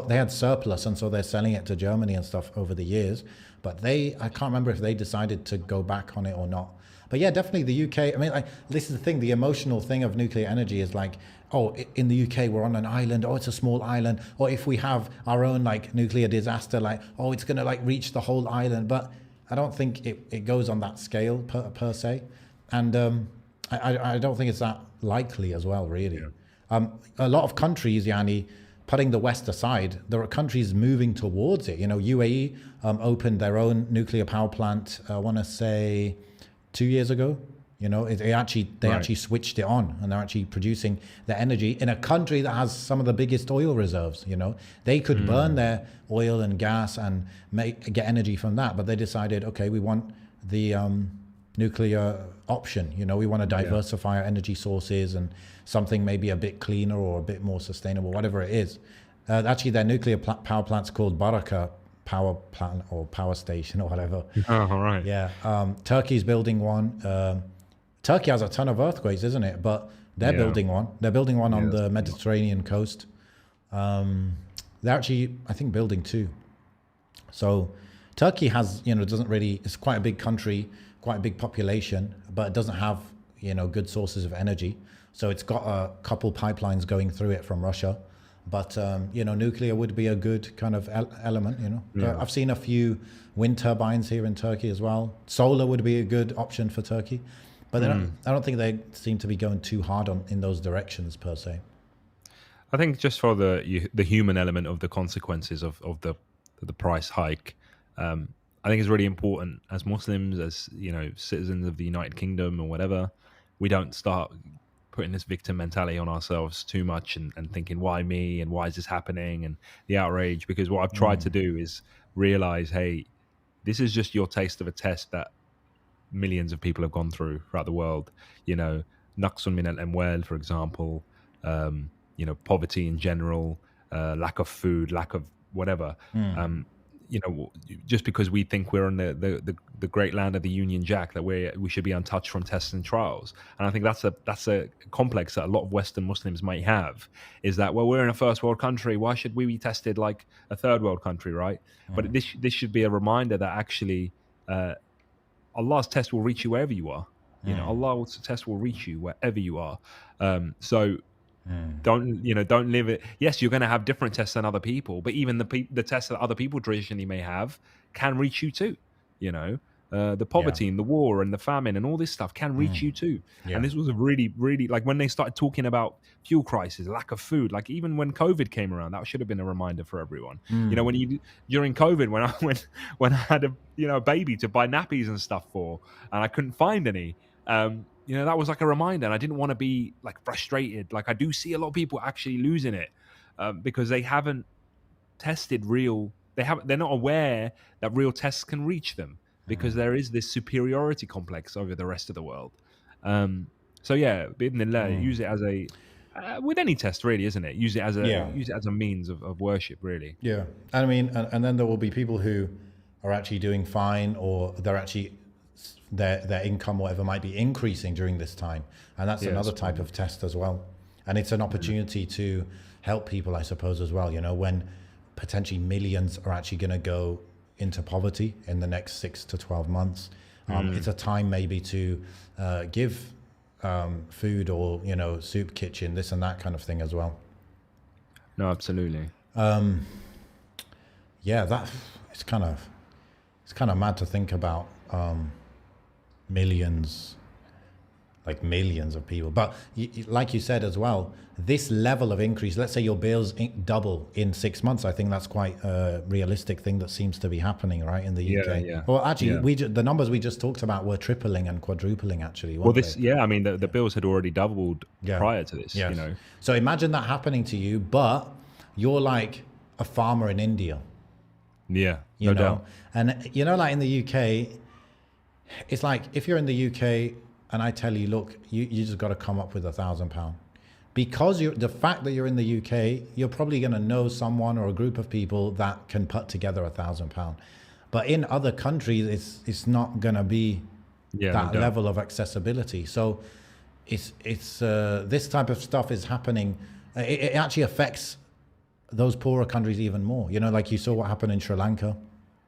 they had surplus, and so they're selling it to Germany and stuff over the years. But I can't remember if they decided to go back on it or not. But yeah, definitely the UK. I mean, like this is the thing. The emotional thing of nuclear energy is like, oh, in the UK we're on an island. Oh, it's a small island. Or if we have our own like nuclear disaster, like oh, it's gonna like reach the whole island. But I don't think it goes on that scale per se, and I don't think it's that likely as well, really. Yeah. A lot of countries, Yani, putting the West aside, there are countries moving towards it. You know, UAE opened their own nuclear power plant. I want to say 2 years ago. You know, they actually switched it on, and they're actually producing the energy in a country that has some of the biggest oil reserves. You know, they could burn their oil and gas and get energy from that, but they decided, okay, we want the nuclear option. You know, we want to diversify our energy sources and something maybe a bit cleaner or a bit more sustainable, whatever it is. Actually, their nuclear power plant's called Baraka power plant or power station or whatever. Oh, all right. Yeah. Turkey's building one. Turkey has a ton of earthquakes, isn't it? But they're building one. They're building one on the Mediterranean coast. They're actually, I think, building two. So Turkey has, you know, it's quite a big country, quite a big population, but it doesn't have, you know, good sources of energy. So it's got a couple pipelines going through it from Russia. But, you know, nuclear would be a good kind of element, you know. Yeah. I've seen a few wind turbines here in Turkey as well. Solar would be a good option for Turkey. But I don't think they seem to be going too hard in those directions per se. I think just for the human element of the consequences of the price hike, I think it's really important as Muslims, as you know, citizens of the United Kingdom or whatever, we don't start putting this victim mentality on ourselves too much and thinking, why me and why is this happening and the outrage. Because what I've tried to do is realize, hey, this is just your taste of a test that millions of people have gone through throughout the world. You know, naqsun min al-amwal, for example, you know, poverty in general, lack of food, lack of whatever. You know, just because we think we're on the great land of the Union Jack, that we should be untouched from tests and trials. And I think that's a complex that a lot of Western Muslims might have, is that, well, we're in a first world country, why should we be tested like a third world country, right? But this should be a reminder that actually Allah's test will reach you wherever you are. You know, Allah's test will reach you wherever you are. So don't live it. Yes, you're going to have different tests than other people, but even the tests that other people traditionally may have can reach you too. You know, the poverty and the war and the famine and all this stuff can reach you too. And this was a really, really, like when they started talking about fuel crisis, lack of food, like even when COVID came around, that should have been a reminder for everyone. You know, during COVID, when I had a baby to buy nappies and stuff for, and I couldn't find any, you know, that was like a reminder, and I didn't want to be like frustrated. Like I do see a lot of people actually losing it because they haven't tested they're not aware that real tests can reach them, because there is this superiority complex over the rest of the world. So yeah, use it as a with any test, really, isn't it? Use it as a means of worship, really. Yeah, and I mean, and then there will be people who are actually doing fine, or they're actually their income, whatever, might be increasing during this time, and that's another type of test as well. And it's an opportunity to help people, I suppose, as well. You know, when potentially millions are actually going to go into poverty in the next 6 to 12 months, it's a time maybe to give food, or, you know, soup kitchen, this and that kind of thing as well. No, absolutely. Yeah, that it's kind of mad to think about. Millions of people, but like you said as well, this level of increase, let's say your bills double in 6 months, I think that's quite a realistic thing that seems to be happening, right, in the UK. Well, actually, the numbers we just talked about were tripling and quadrupling, actually. Well, I mean, the bills had already doubled prior to this. You know, so imagine that happening to you, but you're like a farmer in India. Yeah, you know, doubt. And you know, like in the UK, It's like if you're in the UK and I tell you, look, you just got to come up with £1,000. Because the fact that you're in the UK, you're probably going to know someone or a group of people that can put together £1,000. But in other countries, it's not going to be Yeah, they that don't. level of accessibility. So it's this type of stuff is happening. It actually affects those poorer countries even more. You know, like you saw what happened in Sri Lanka,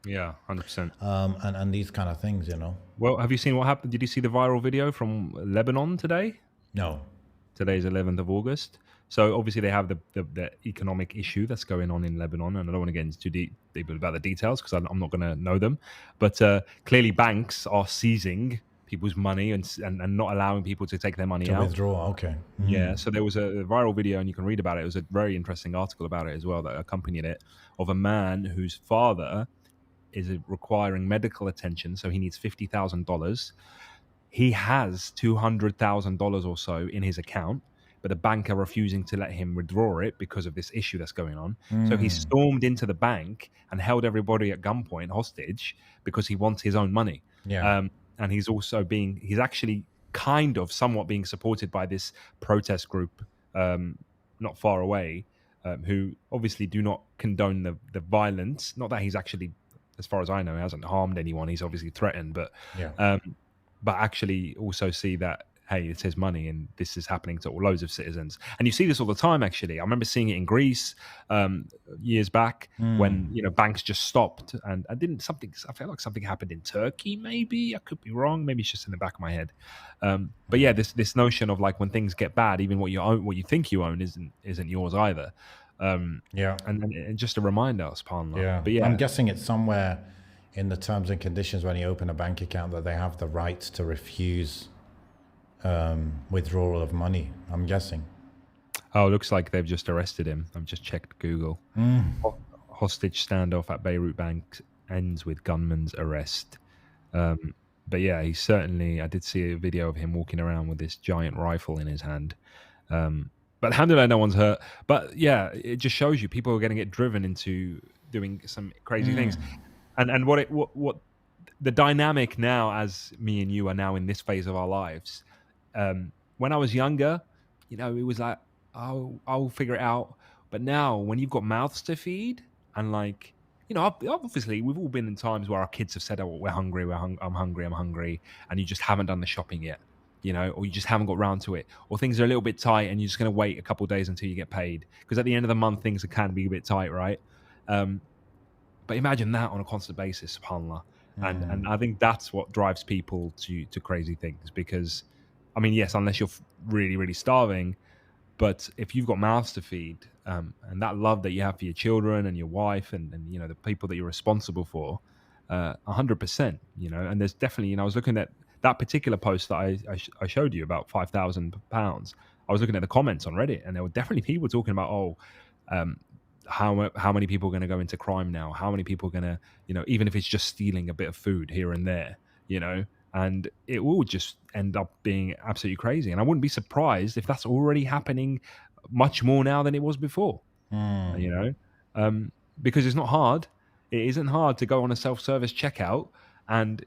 Yeah, 100%. and these kind of things. You know, Well, have you seen what happened? Did you see the viral video from Lebanon today? no, Today's 11th of August. So obviously they have the economic issue that's going on in Lebanon, and I don't want to get into too deep about the details because I'm not going to know them. But clearly banks are seizing people's money and not allowing people to take their money to out. withdraw. Okay. Yeah, so there was a viral video, and you can read about it. It was a very interesting article about it as well that accompanied it, of a man whose father is requiring medical attention, so he needs $50,000. He has $200,000 or so in his account, but the bank are refusing to let him withdraw it because of this issue that's going on. So he stormed into the bank and held everybody at gunpoint hostage because he wants his own money. Yeah. And he's actually kind of somewhat being supported by this protest group not far away, who obviously do not condone the violence. Not that he's actually, as far as I know, hasn't harmed anyone. He's obviously threatened, but Yeah. but actually also see that, hey, it's his money and this is happening to loads of citizens. And you see this all the time, actually. I remember seeing it in Greece years back when, banks just stopped. And I felt like something happened in Turkey, maybe. I could be wrong. Maybe it's just in the back of my head. But yeah, this notion of like when things get bad, even what you own, what you think you own isn't yours either. Yeah. And just a reminder, subhanAllah. Yeah. But yeah. I'm guessing it's somewhere in the terms and conditions when you open a bank account that they have the right to refuse withdrawal of money. I'm guessing. Oh, it looks like they've just arrested him. I've just checked Google. Hostage standoff at Beirut Bank ends with gunman's arrest. But yeah, he certainly, I did see a video of him walking around with this giant rifle in his hand. But alhamdulillah, no one's hurt. But yeah, it just shows you people are going to get driven into doing some crazy things. And what the dynamic now, as me and you are now in this phase of our lives. When I was younger, it was like, I'll figure it out. But now, when you've got mouths to feed, and like, obviously we've all been in times where our kids have said, "Oh, we're hungry, I'm hungry," and you just haven't done the shopping yet, or you just haven't got round to it, or things are a little bit tight, and you're just going to wait a couple of days until you get paid, because at the end of the month things can be a bit tight, right? But imagine that on a constant basis, subhanAllah. And I think that's what drives people to crazy things, because, I mean, yes, unless you're really, really starving, but if you've got mouths to feed, and that love that you have for your children and your wife and the people that you're responsible for, 100%, and there's definitely, I was looking at that particular post that I showed you about £5,000. I was looking at the comments on Reddit, and there were definitely people talking about, how many people are going to go into crime now? How many people are going to, even if it's just stealing a bit of food here and there, and it will just end up being absolutely crazy. And I wouldn't be surprised if that's already happening much more now than it was before, because it's not hard. It isn't hard to go on a self-service checkout and,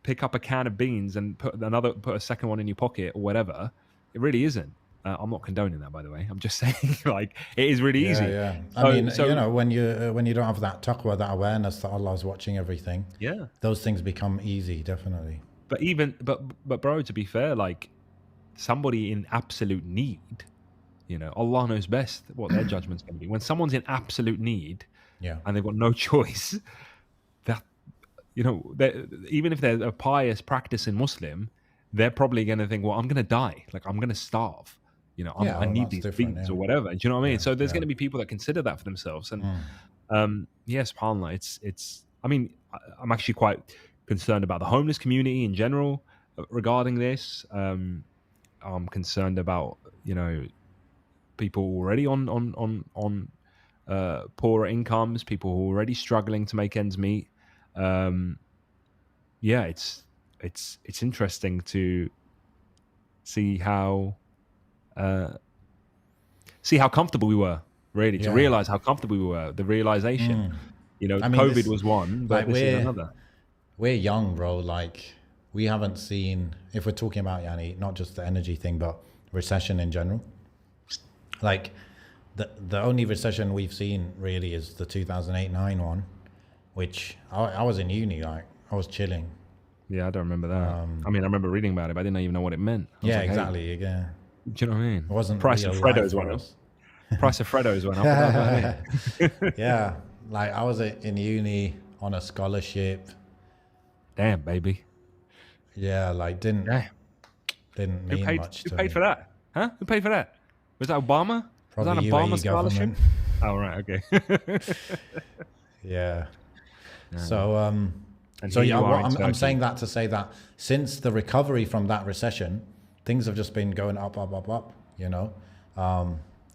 pick up a can of beans and put a second one in your pocket or whatever. It really isn't. I'm not condoning that, by the way. I'm just saying, like, it is really easy. Yeah. I mean, when you don't have that taqwa, that awareness that Allah is watching everything, those things become easy, definitely. But bro, to be fair, like, somebody in absolute need, Allah knows best what their judgment's going to be. When someone's in absolute need, and they've got no choice, that even if they're a pious, practicing Muslim, they're probably going to think, well, I'm going to die, like, I'm going to starve. I need these beans or whatever. Do you know what I mean? So there's going to be people that consider that for themselves. And yes, subhanAllah, it's. I mean, I'm actually quite concerned about the homeless community in general regarding this. I'm concerned about people already on poorer incomes, people who are already struggling to make ends meet. It's interesting to see how comfortable we were, really, to realize how comfortable we were. The realization, I mean, COVID was one, but like this is another. we're young, bro. Like we haven't seen, if we're talking about Yani, not just the energy thing, but recession in general. Like the only recession we've seen really is the 2008-9 one, which I was in uni, like I was chilling. Yeah, I don't remember that. I mean, I remember reading about it, but I didn't even know what it meant. I was Yeah, like, hey, exactly. Yeah, do you know what I mean? it wasn't Price real of life Freddos for went up. us. Price of Freddos went up about that. Eh? Yeah, like I was in uni on a scholarship. Damn, baby. Yeah, like didn't Yeah. didn't Who mean paid? much Who to paid me. for that? Huh? Who paid for that? Was that Obama? Was that Probably an Obama UAE scholarship? government. Oh right, okay. Yeah. Yeah. So And so here yeah, you are what in I'm Turkey. saying that to say that since the recovery from that recession, things have just been going up, up, up, up. You know,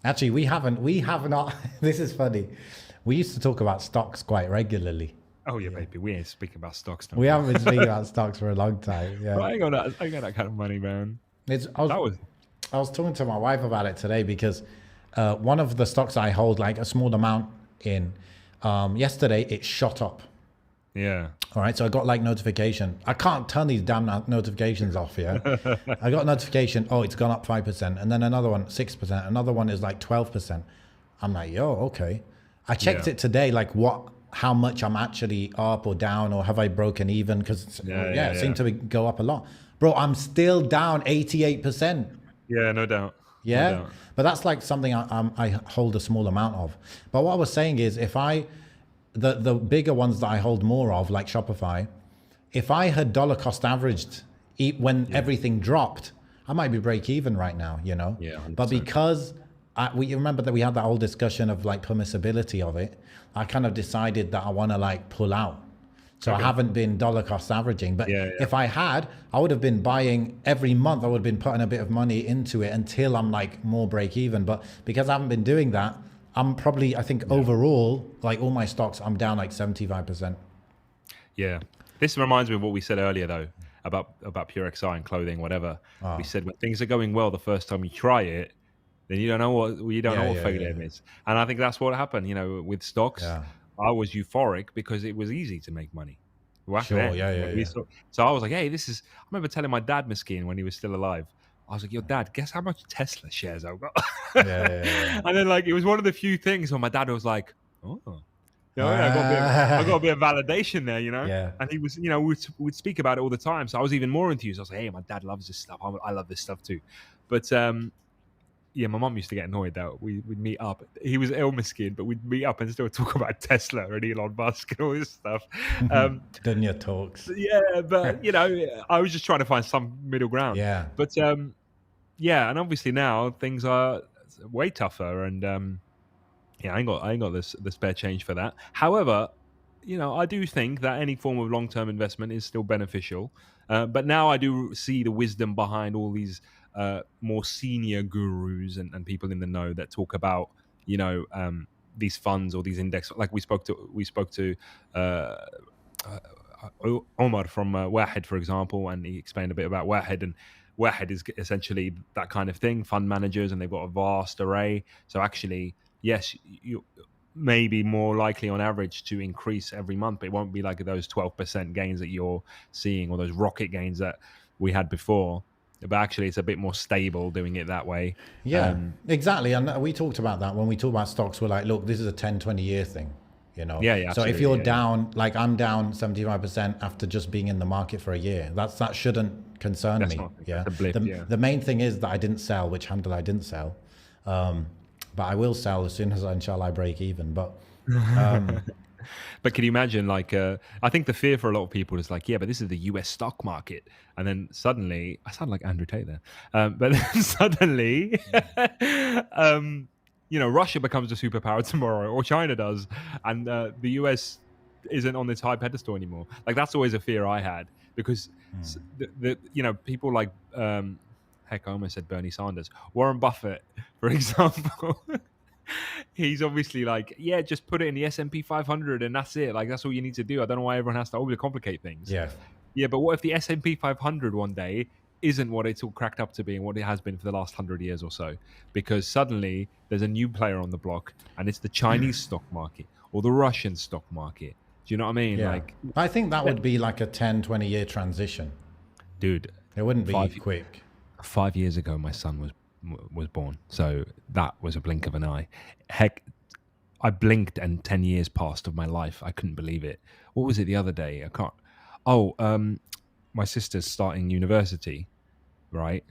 actually we have not. This is funny. We used to talk about stocks quite regularly. Oh yeah, baby. We ain't speaking about stocks no We more. haven't been speaking about stocks for a long time. Bro, Yeah, I ain't got that. I ain't got that kind of money, man. it's That was I was talking to my wife about it today because one of the stocks I hold, like a small amount in, yesterday it shot up. yeah. All right, so I got like notification. I can't turn these damn notifications off. Yeah, I got notification. Oh, it's gone up 5%, and then another one 6%. Another one is like 12%. I'm like, yo, okay. I checked Yeah. it today, like how much I'm actually up or down, or have I broken even? Because it seemed to go up a lot, bro. I'm still down 88%. Yeah, no doubt. No Yeah, doubt. but that's like something I hold a small amount of. But what I was saying is, if the bigger ones that I hold more of, like Shopify, if I had dollar cost averaged when everything dropped, I might be break even right now, you know. Yeah, 100%. But because we remember that we had that whole discussion of like permissibility of it, I kind of decided that I want to like pull out. So I haven't been dollar cost averaging, but if I had, I would have been buying every month. I would have been putting a bit of money into it until I'm like more break even. But because I haven't been doing that, I'm probably, I think overall, like all my stocks, I'm down like 75%. Yeah. This reminds me of what we said earlier, though, about Pure XI and clothing, whatever. Oh. We said when things are going well the first time you try it, then you don't know what failure is. And I think that's what happened, you know, with stocks. Yeah. I was euphoric because it was easy to make money. Sure, yeah. So I was like, hey, this is. I remember telling my dad, Miskin, when he was still alive, I was like, yo, Dad, guess how much Tesla shares I've got? Yeah. And then, like, it was one of the few things where my dad was like, oh, I got a bit of validation there, you know? Yeah. And he was, you know, we'd speak about it all the time. So I was even more enthused. I was like, hey, my dad loves this stuff. I love this stuff too. But, yeah, my mum used to get annoyed that we'd meet up. He was ill Miskin, but we'd meet up and still talk about Tesla and Elon Musk and all this stuff. Dunya talks. Yeah, but, you know, I was just trying to find some middle ground. Yeah. But, yeah, and obviously now things are way tougher, and yeah, I ain't got the spare change for that. However, you know, I do think that any form of long-term investment is still beneficial. But now I do see the wisdom behind all these more senior gurus and people in the know that talk about, you know, these funds or these index. Like we spoke to Omar from Wahed, for example, and he explained a bit about Wahed, and Wahed is essentially that kind of thing, fund managers, and they've got a vast array. So actually, yes, you may be more likely on average to increase every month, but it won't be like those 12% gains that you're seeing or those rocket gains that we had before. But actually, it's a bit more stable doing it that way. Yeah, exactly. And we talked about that when we talk about stocks. We're like, look, this is a 10, 20-year thing. You know, Yeah, so if you're down, like I'm down 75% after just being in the market for a year, that shouldn't concern me. That's a blip, The main thing is that I didn't sell, which alhamdulillah I didn't sell. But I will sell as soon as inshallah I break even. But But can you imagine, like, I think the fear for a lot of people is like, yeah, but this is the US stock market. And then suddenly, I sound like Andrew Tate there. But then suddenly, you know, Russia becomes a superpower tomorrow, or China does. And the US isn't on this high pedestal anymore. Like, that's always a fear I had, because, you know, people like, heck, I almost said Bernie Sanders, Warren Buffett, for example. He's obviously like, yeah, just put it in the S&P 500 and that's it. Like, that's all you need to do. I don't know why everyone has to overcomplicate things. Yeah, but what if the S&P 500 one day isn't what it's all cracked up to be and what it has been for the last 100 years or so? Because suddenly there's a new player on the block, and it's the Chinese stock market or the Russian stock market. you know what I mean? Yeah. Like, I think that would be like a 10, 20-year transition. dude, It wouldn't be Five- quick. 5 years ago, my son was born, so that was a blink of an eye. Heck, I blinked and 10 years passed of my life. I couldn't believe it. What was it the other day? I can't. Oh, my sister's starting university, right?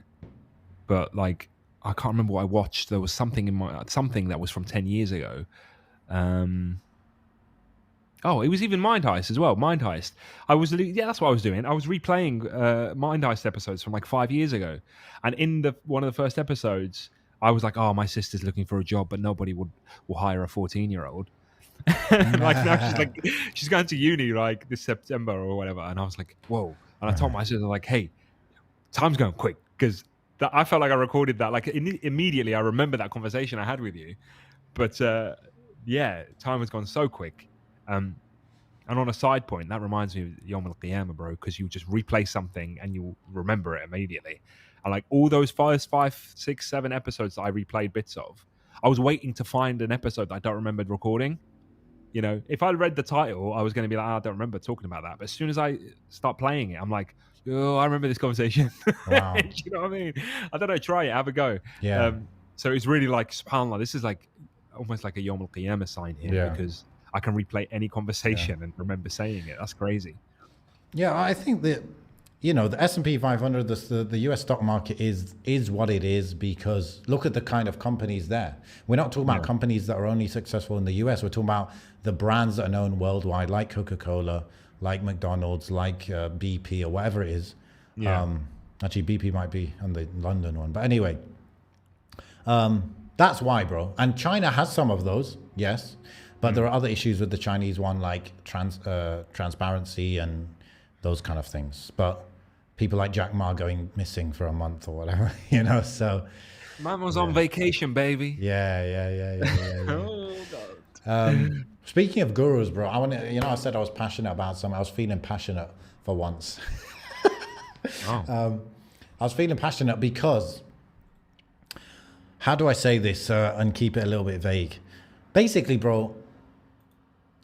But like, I can't remember what I watched. There was something something that was from 10 years ago. Oh, it was even Mind Heist as well. Mind Heist. That's what I was doing. I was replaying Mind Heist episodes from like 5 years ago, and in one of the first episodes, I was like, "Oh, my sister's looking for a job, but nobody will hire a 14-year-old." Like now she's going to uni like this September or whatever, and I was like, "Whoa!" And I told my sister like, "Hey, time's going quick," because I felt like I recorded that. Like immediately, I remember that conversation I had with you, but yeah, time has gone so quick. And on a side point, that reminds me of Yom Al Qiyamah, bro, because you just replay something and you'll remember it immediately. And like all those first 5, 6, 7 episodes that I replayed bits of, I was waiting to find an episode that I don't remember recording. You know, if I read the title, I was going to be like, I don't remember talking about that. But as soon as I start playing it, I'm like, oh, I remember this conversation. Wow. You know what I mean? I don't know. Try it. Have a go. Yeah. So it's really like, subhanAllah, this is like almost like a Yom Al Qiyamah sign here because I can replay any conversation and remember saying it. That's crazy. Yeah, I think that, the S&P 500, the US stock market is what it is because look at the kind of companies there. We're not talking about companies that are only successful in the US. We're talking about the brands that are known worldwide, like Coca-Cola, like McDonald's, like BP or whatever it is. Yeah. Actually, BP might be on the London one. But anyway, that's why, bro. And China has some of those, yes. But there are other issues with the Chinese one, like transparency and those kind of things. But people like Jack Ma going missing for a month or whatever, so. Man was on vacation, baby. Yeah. Oh, God. Speaking of gurus, bro, I said I was passionate about something. I was feeling passionate for once. I was feeling passionate because, how do I say this and keep it a little bit vague? Basically, bro,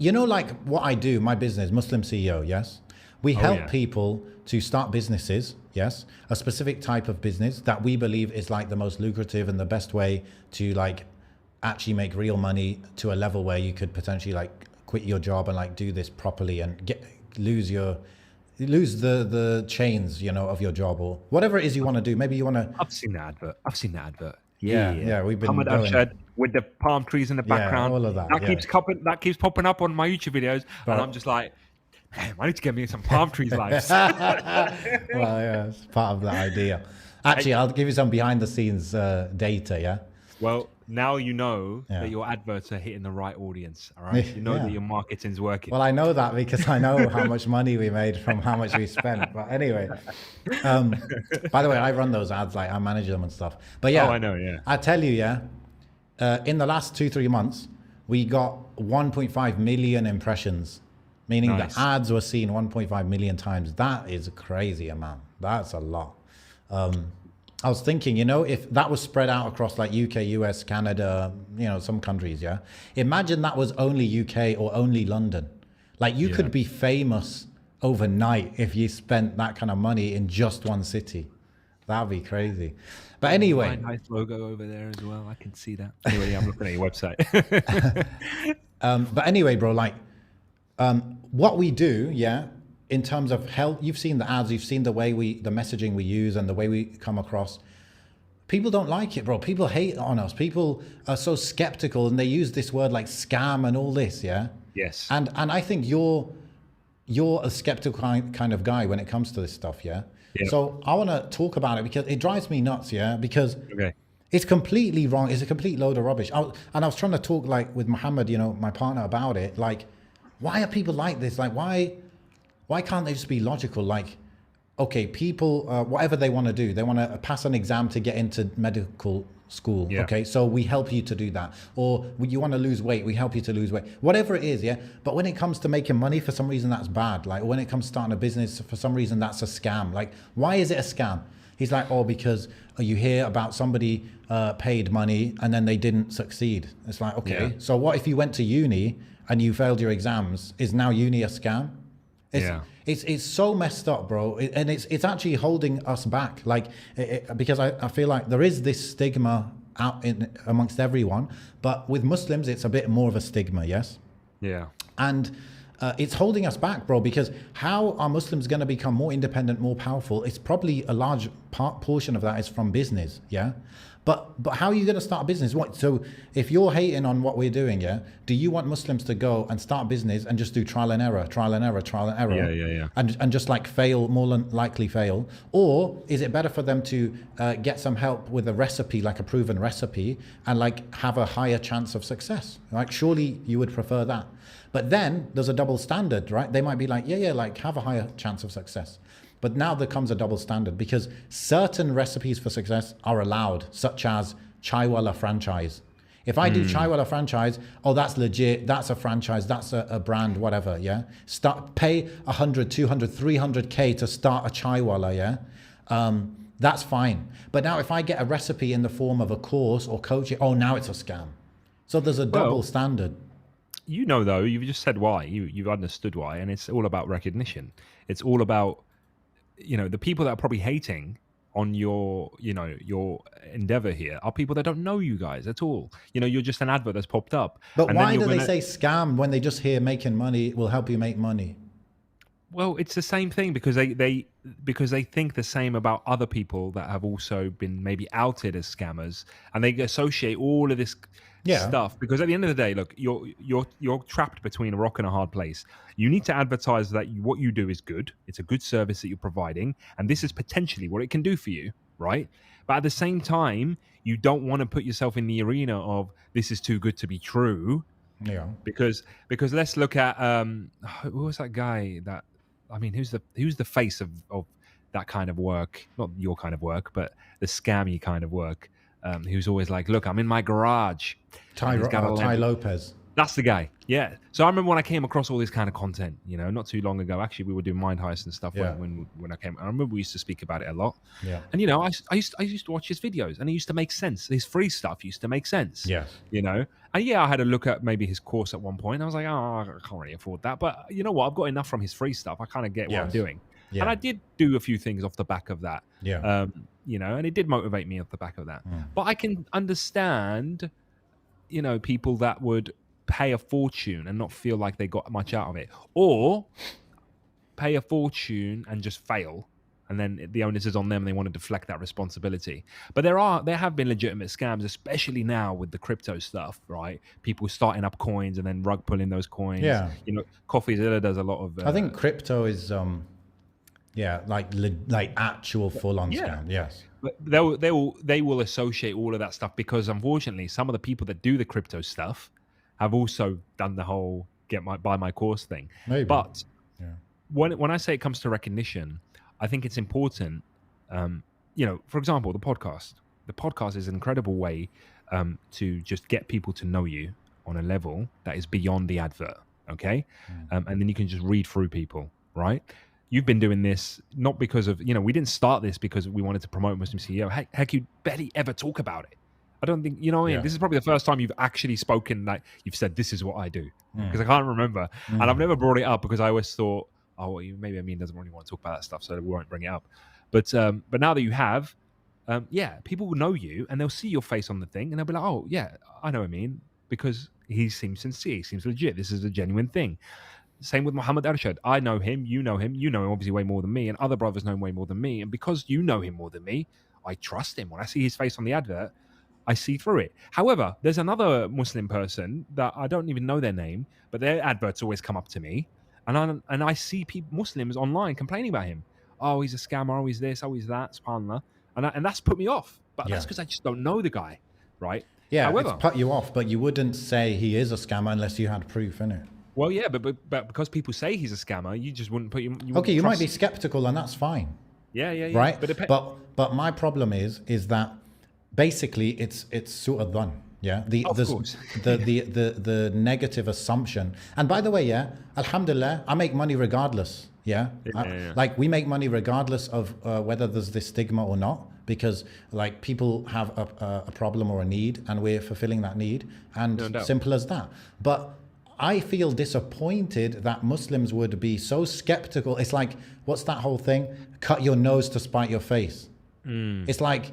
like what I do, my business, Muslim CEO, yes? We help people to start businesses, yes? A specific type of business that we believe is like the most lucrative and the best way to like actually make real money to a level where you could potentially like quit your job and like do this properly and lose the chains, of your job or whatever it is you want to do. Maybe you want to... I've seen the advert. Yeah, we've been Mohamed going... with the palm trees in the background. All of that. That keeps popping up on my YouTube videos, and I'm just like, damn, I need to get me some palm trees lives. Well, yeah, it's part of the idea. Actually, I'll give you some behind the scenes data, yeah? Well, now you know that your adverts are hitting the right audience, all right? You know that your marketing's working. Well, I know that because I know how much money we made from how much we spent. But anyway, by the way, I run those ads, like I manage them and stuff. But yeah, I know, yeah. I tell you, in the last 2-3 months, we got 1.5 million impressions, meaning the ads were seen 1.5 million times. That is a crazy amount. That's a lot. I was thinking, if that was spread out across like UK, US, Canada, some countries, yeah. Imagine that was only UK or only London. Like you could be famous overnight if you spent that kind of money in just one city. That'd be crazy. But anyway. Nice logo over there as well. I can see that. Anyway, I'm looking at your website. But anyway, bro, like what we do, in terms of health, you've seen the ads, you've seen the messaging we use and the way we come across. People don't like it, bro. People hate on us. People are so skeptical and they use this word like scam and all this, yeah? Yes. And I think you're a skeptical kind of guy when it comes to this stuff, yeah? Yep. So I want to talk about it because it drives me nuts, yeah? Because it's completely wrong. It's a complete load of rubbish. I was trying to talk like with Mohamed, my partner, about it. Like, why are people like this? Like, why can't they just be logical? Like, okay, people, whatever they want to do, they want to pass an exam to get into medical school. Yeah. Okay, so we help you to do that. Or you want to lose weight, we help you to lose weight. Whatever it is, yeah. But when it comes to making money, for some reason that's bad. Like when it comes to starting a business, for some reason that's a scam. Like, why is it a scam? He's like, oh, because you hear about somebody paid money and then they didn't succeed. It's like, okay, so what if you went to uni and you failed your exams? Is now uni a scam? It's so messed up, bro, and it's actually holding us back. Like, because I feel like there is this stigma out amongst everyone, but with Muslims, it's a bit more of a stigma, yes. Yeah. And it's holding us back, bro, because how are Muslims going to become more independent, more powerful? It's probably a large portion of that is from business, yeah. But how are you going to start a business? What? So if you're hating on what we're doing, yeah, do you want Muslims to go and start a business and just do trial and error, Yeah. and just like fail, more than likely fail? Or is it better for them to get some help with a recipe, like a proven recipe, and like have a higher chance of success? Like, surely you would prefer that. But then there's a double standard, right? They might be like, yeah, like have a higher chance of success. But now there comes a double standard because certain recipes for success are allowed, such as Chaiwala franchise. If I do Chaiwala franchise, oh, that's legit, that's a franchise, that's a brand, whatever, yeah? Pay 100, 200, 300K to start a Chaiwala, yeah? That's fine. But now if I get a recipe in the form of a course or coaching, oh, now it's a scam. So there's a double standard. You know, though, you've just said why. You've understood why, and it's all about recognition. It's all about, the people that are probably hating on your endeavor here are people that don't know you guys at all. You're just an advert that's popped up. But why do they say scam when they just hear making money will help you make money? Well, it's the same thing because they think the same about other people that have also been maybe outed as scammers, and they associate all of this stuff. Because at the end of the day, look, you're trapped between a rock and a hard place. You need to advertise that what you do is good. It's a good service that you're providing, and this is potentially what it can do for you, right? But at the same time, you don't want to put yourself in the arena of this is too good to be true. Yeah. Because let's look at who was that guy that. I mean, who's the face of that kind of work? Not your kind of work, but the scammy kind of work. Who's always like, look, I'm in my garage. Ty Lopez. That's the guy. Yeah. So I remember when I came across all this kind of content, not too long ago. Actually, we were doing Mind Heist and stuff when I came. I remember we used to speak about it a lot. Yeah. And I used to watch his videos, and it used to make sense. His free stuff used to make sense. Yeah. And I had a look at maybe his course at one point. I was like, oh, I can't really afford that. But you know what? I've got enough from his free stuff. I kind of get what I'm doing. Yeah. And I did do a few things off the back of that. Yeah. And it did motivate me off the back of that. But I can understand, people that would pay a fortune and not feel like they got much out of it, or pay a fortune and just fail, and then the onus is on them. They want to deflect that responsibility. But there have been legitimate scams, especially now with the crypto stuff, right? People starting up coins and then rug pulling those coins. Yeah. Coffeezilla does a lot of. I think crypto is like actual full on scam. Yes. But they will associate all of that stuff because unfortunately some of the people that do the crypto stuff have also done the whole buy my course thing. Maybe. But when I say it comes to recognition, I think it's important. For example, the podcast. The podcast is an incredible way to just get people to know you on a level that is beyond the advert. Okay, and then you can just read through people, right? You've been doing this not because of, we didn't start this because we wanted to promote Muslim CEO. Heck, you barely ever talk about it. I don't think, what I mean? This is probably the first time you've actually spoken, like you've said, this is what I do. Because I can't remember. And I've never brought it up because I always thought, maybe Ameen doesn't really want to talk about that stuff, so we won't bring it up. But now that you have, people will know you and they'll see your face on the thing and they'll be like, oh, yeah, I know Ameen because he seems sincere, he seems legit. This is a genuine thing. Same with Mohamed Arshad. I know him, you know him obviously way more than me, and other brothers know him way more than me. And because you know him more than me, I trust him. When I see his face on the advert, I see through it. However, there's another Muslim person that I don't even know their name, but their adverts always come up to me, and I see Muslims online complaining about him. Oh, he's a scammer. Oh, he's this. Oh, he's that. SubhanAllah. And that's put me off. But that's because I just don't know the guy, right? Yeah, however, it's put you off, but you wouldn't say he is a scammer unless you had proof, innit? Well, yeah, but because people say he's a scammer, you just wouldn't put you. Okay, you might be skeptical, and that's fine. Yeah. Right, but my problem is that basically it's sort of done. Yeah, the negative assumption. And by the way, alhamdulillah, I make money regardless. Yeah. Yeah. Like we make money regardless of whether there's this stigma or not, because like people have a problem or a need and we're fulfilling that need, and No doubt. simple as that. But I feel disappointed that Muslims would be so skeptical. It's like, what's that whole thing? Cut your nose to spite your face. It's like,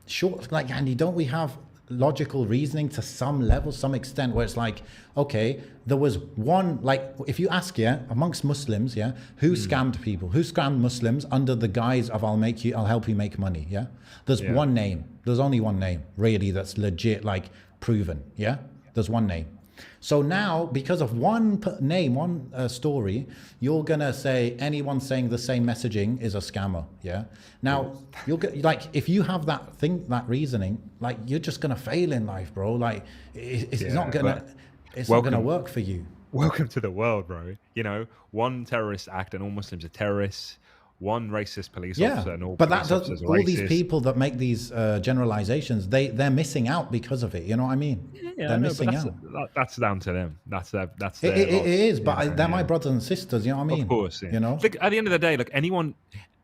sure, like, Andy, don't we have logical reasoning to some level, some extent, where it's like, okay, there was one, like, if you ask, amongst Muslims, who scammed people, who scammed Muslims under the guise of I'll help you make money, there's one name, there's only one name really that's legit, like proven, there's one name. So now, because of one name, one story, you're gonna say anyone saying the same messaging is a scammer. Now, you'll get, like, if you have that thing, that reasoning, like, you're just gonna fail in life, bro. Like, it's not gonna work for you. Welcome to the world, bro. You know, one terrorist act and all Muslims are terrorists. One racist police officer and all police officers are all racist. These people that make these generalizations, they're missing out because of it. You know what I mean? They're missing out. That's down to them. That's their it is, but they're my brothers and sisters. You know what I mean? Of course. You know. Look, at the end of the day, look, anyone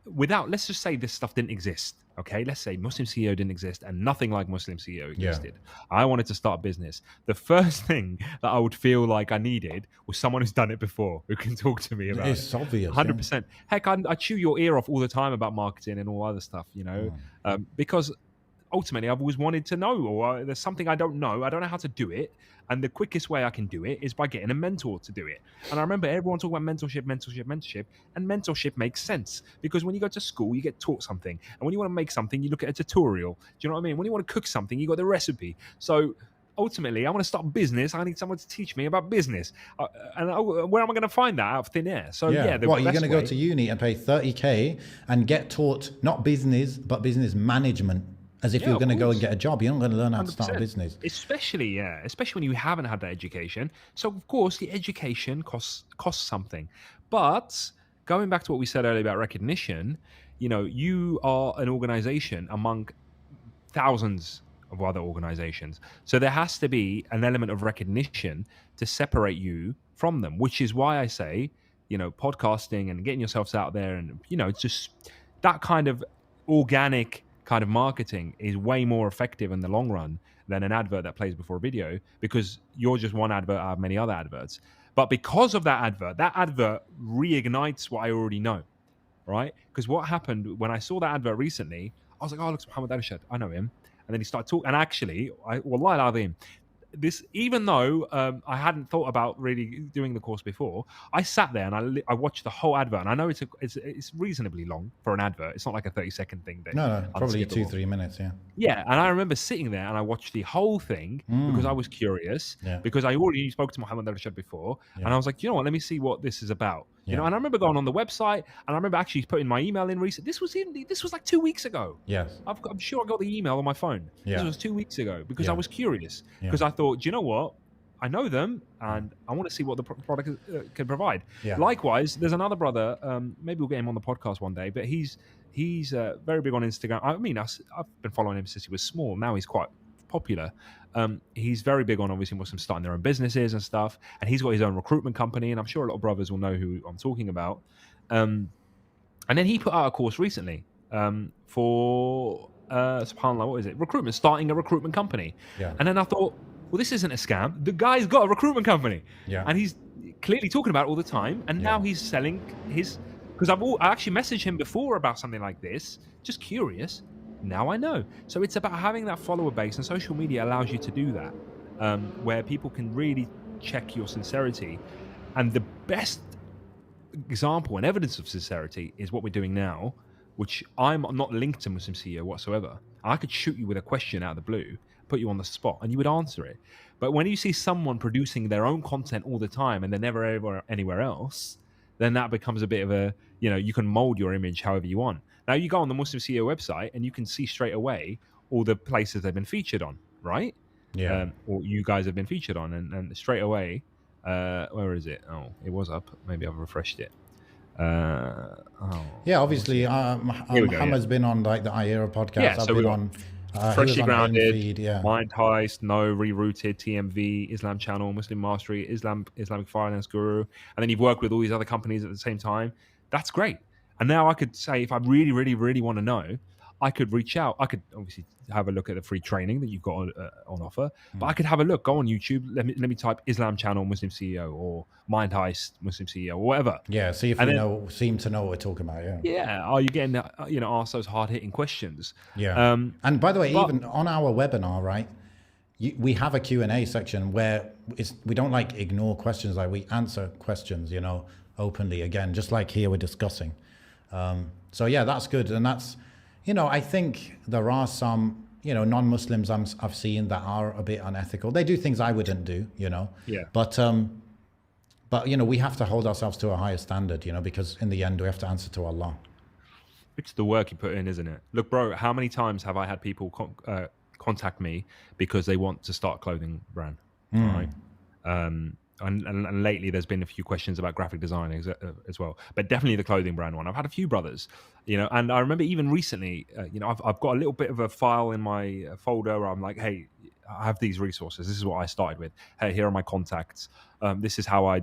without, let's just say this stuff didn't exist. Okay, let's say Muslim CEO didn't exist and nothing like Muslim CEO existed. I wanted to start a business. The first thing that I would feel like I needed was someone who's done it before, who can talk to me about it. It's obvious. 100%. Heck, I chew your ear off all the time about marketing and all other stuff, you know, because ultimately I've always wanted to know, or there's something I don't know how to do it. And the quickest way I can do it is by getting a mentor to do it. And I remember everyone talking about mentorship. And mentorship makes sense because when you go to school, you get taught something. And when you want to make something, you look at a tutorial. Do you know what I mean? When you want to cook something, you got the recipe. So ultimately, I want to start a business. I need someone to teach me about business. Where am I going to find that out of thin air? So what, you're going to go to uni and pay 30K and get taught not business, but business management? As if you're going to go and get a job. You're not going to learn how to start a business. Especially when you haven't had that education. So, of course, the education costs something. But going back to what we said earlier about recognition, you know, you are an organization among thousands of other organizations. So there has to be an element of recognition to separate you from them, which is why I say, you know, podcasting and getting yourselves out there and, you know, just that kind of organic kind of marketing is way more effective in the long run than an advert that plays before a video, because you're just one advert out of many other adverts. But because of that advert reignites what I already know, right? Because what happened when I saw that advert recently, I was like, oh, look, Mohamed Arshad, I know him. And then he started talking, and actually, wallahi al-azim, this, even though I hadn't thought about really doing the course before, I sat there and I watched the whole advert. And I know it's reasonably long for an advert. It's not like a 30-second thing. No, probably 2-3 minutes. Yeah, and I remember sitting there and I watched the whole thing because I was curious. Because I already spoke to Mohamed Arshad before, and I was like, you know what? Let me see what this is about. You know, and I remember going on the website, and I remember actually putting my email in recently. This was like 2 weeks ago. Yes, I'm sure I got the email on my phone. This was 2 weeks ago because I was curious. Because I thought, do you know what? I know them, and I want to see what the product can provide. Likewise, there's another brother. Maybe we'll get him on the podcast one day. But he's very big on Instagram. I mean, I've been following him since he was small. Now he's quite popular. He's very big on obviously Muslims starting their own businesses and stuff, and he's got his own recruitment company, and I'm sure a lot of brothers will know who I'm talking about. And then he put out a course recently for subhanAllah, what is it? Starting a recruitment company. And then I thought, well, this isn't a scam. The guy's got a recruitment company, and he's clearly talking about it all the time. And now he's selling his, because I actually messaged him before about something like this, just curious. Now I know. So it's about having that follower base, and social media allows you to do that, where people can really check your sincerity. And the best example and evidence of sincerity is what we're doing now, which I'm not linked to Muslim CEO whatsoever. I could shoot you with a question out of the blue, put you on the spot, and you would answer it. But when you see someone producing their own content all the time and they're never ever anywhere else, then that becomes a bit of a, you know, you can mold your image however you want. Now you go on the Muslim CEO website and you can see straight away all the places they've been featured on, right? Or you guys have been featured on, and straight away, where is it? Oh, it was up. Maybe I've refreshed it. Obviously, Mohammed's been on like the IERA podcast. I've been on He was Freshly on the in Grounded, feed, yeah. Mind Heist, No, Rerouted, TMV, Islam Channel, Muslim Mastery, Islamic Finance Guru, and then you've worked with all these other companies at the same time. That's great. And now I could say, if I really, really, really want to know, I could reach out. I could obviously have a look at the free training that you've got on offer, but I could have a look. Go on YouTube. Let me type Islam Channel Muslim CEO or Mind Heist Muslim CEO or whatever. Yeah, see if And we then, seem to know what we're talking about, yeah. yeah, are you getting asked those hard hitting questions? Yeah. And by the way, but- even on our webinar, right, we have a Q&A section where we don't like ignore questions, like we answer questions, openly, again, just like here we're discussing. So yeah, that's good. And that's, I think there are some, non-Muslims I've seen that are a bit unethical. They do things I wouldn't do, Yeah. But we have to hold ourselves to a higher standard, because in the end we have to answer to Allah. It's the work you put in, isn't it? Look, bro, how many times have I had people contact me because they want to start a clothing brand, right? And lately there's been a few questions about graphic design as well, but definitely the clothing brand one. I've had a few brothers, and I remember even recently, I've got a little bit of a file in my folder where I'm like, hey, I have these resources. This is what I started with. Hey, here are my contacts. This is how I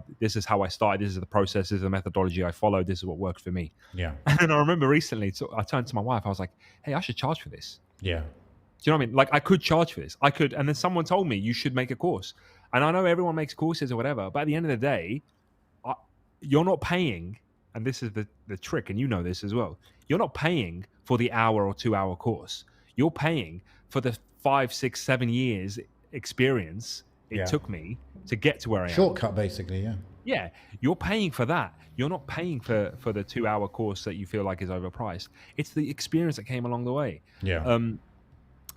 started. This is the process. This is the methodology I followed. This is what worked for me. Yeah. And I remember recently, I turned to my wife. I was like, hey, I should charge for this. Yeah. Do you know what I mean? Like, I could charge for this. I could. And then someone told me you should make a course. And I know everyone makes courses or whatever, but at the end of the day, you're not paying. And this is the trick. And you know this as well. You're not paying for the hour or 2 hour course. You're paying for the 5, 6, 7 years experience it took me to get to where I am. Shortcut, basically, yeah. Yeah, you're paying for that. You're not paying for the 2 hour course that you feel like is overpriced. It's the experience that came along the way. Yeah.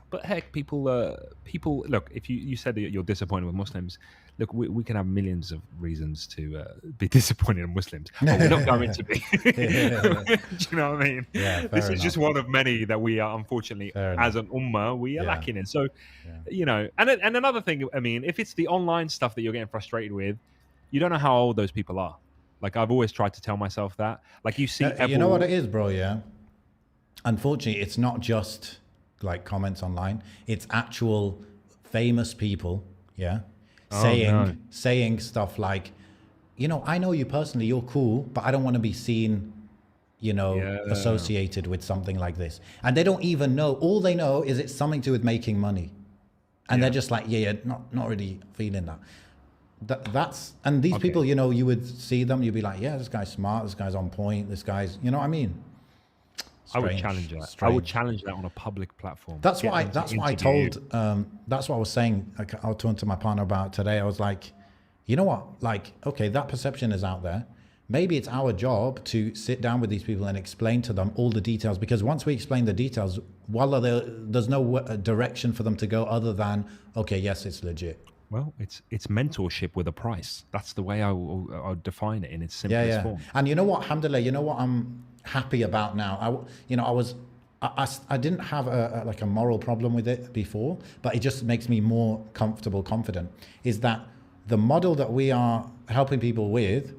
But heck, people look. If you said that you're disappointed with Muslims, look, we can have millions of reasons to be disappointed in Muslims, but we're not going to be. Do you know what I mean? Yeah, this is just one of many that we are, unfortunately, as an ummah, we are lacking in. So, and another thing, I mean, if it's the online stuff that you're getting frustrated with, you don't know how old those people are. Like, I've always tried to tell myself that. Like, you see, you know what it is, bro? Yeah. Unfortunately, it's not just like comments online. It's actual famous people, saying stuff like, I know you personally, you're cool, but I don't want to be seen, associated with something like this. And they don't even know. All they know is it's something to do with making money, and they're just like, not really feeling that. That's and these people, you would see them, you'd be like, yeah, this guy's smart, this guy's on point, this guy's, you know what I mean? Strange, I would challenge that. I would challenge that on a public platform. That's what I told. That's what I was saying. I was talking to my partner about today. I was like, you know what? Like, okay, that perception is out there. Maybe it's our job to sit down with these people and explain to them all the details. Because once we explain the details, there's no direction for them to go other than, okay, yes, it's legit. Well, it's mentorship with a price. That's the way I would define it in its simplest form. And you know what, alhamdulillah, you know what I'm happy about now? I didn't have a moral problem with it before, but it just makes me more comfortable, confident, is that the model that we are helping people with,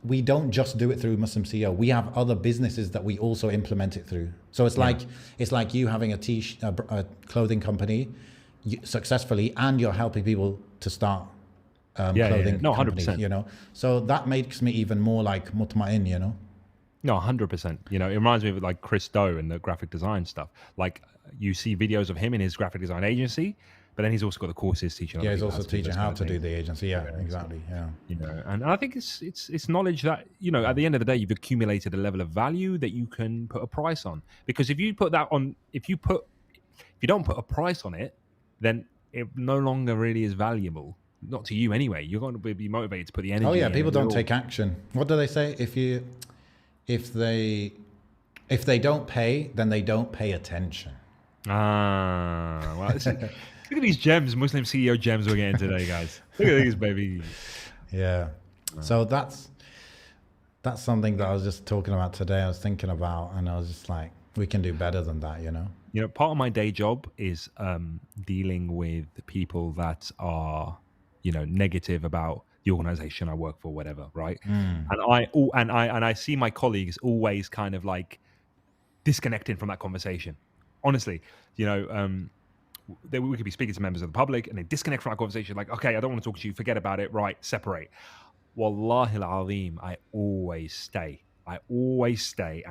we don't just do it through Muslim CEO. We have other businesses that we also implement it through. So it's like you having a clothing company successfully, and you're helping people to start clothing companies, 100%. So that makes me even more like mutma'in, No, 100%. It reminds me of like Chris Doe and the graphic design stuff. Like, you see videos of him in his graphic design agency, but then he's also got the courses teaching. Yeah, he's also teaching how to do the agency. Yeah, exactly. Yeah. And I think it's knowledge that, at the end of the day, you've accumulated a level of value that you can put a price on. Because if you don't put a price on it, then it no longer really is valuable. Not to you anyway. You're going to be motivated to put the energy. Oh yeah, in. people don't take action. What do they say? If they don't pay, then they don't pay attention. Well, look at these gems, Muslim CEO gems we're getting today, guys. Look at these, baby. Yeah. So that's something that I was just talking about today. I was thinking about, and I was just like, we can do better than that, Part of my day job is dealing with people that are, negative about the organization I work for, whatever, right? And I see my colleagues always kind of like disconnecting from that conversation, honestly, you know, we could be speaking to members of the public and they disconnect from our conversation. Like, okay, I don't want to talk to you. Forget about it. Right, separate. Wallahi al-azim, I always stay. And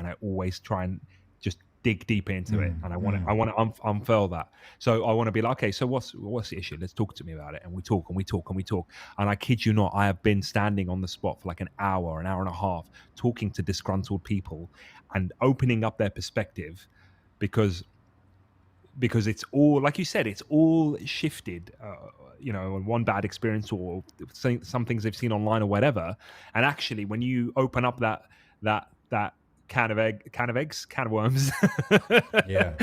I always try and just dig deep into it. And I want to unfurl that. So I want to be like, okay, so what's the issue? Let's talk to me about it. And we talk and we talk and we talk. And I kid you not, I have been standing on the spot for like an hour and a half, talking to disgruntled people and opening up their perspective, because it's all, like you said, it's all shifted, one bad experience or some things they've seen online or whatever. And actually, when you open up that can of worms, Yeah.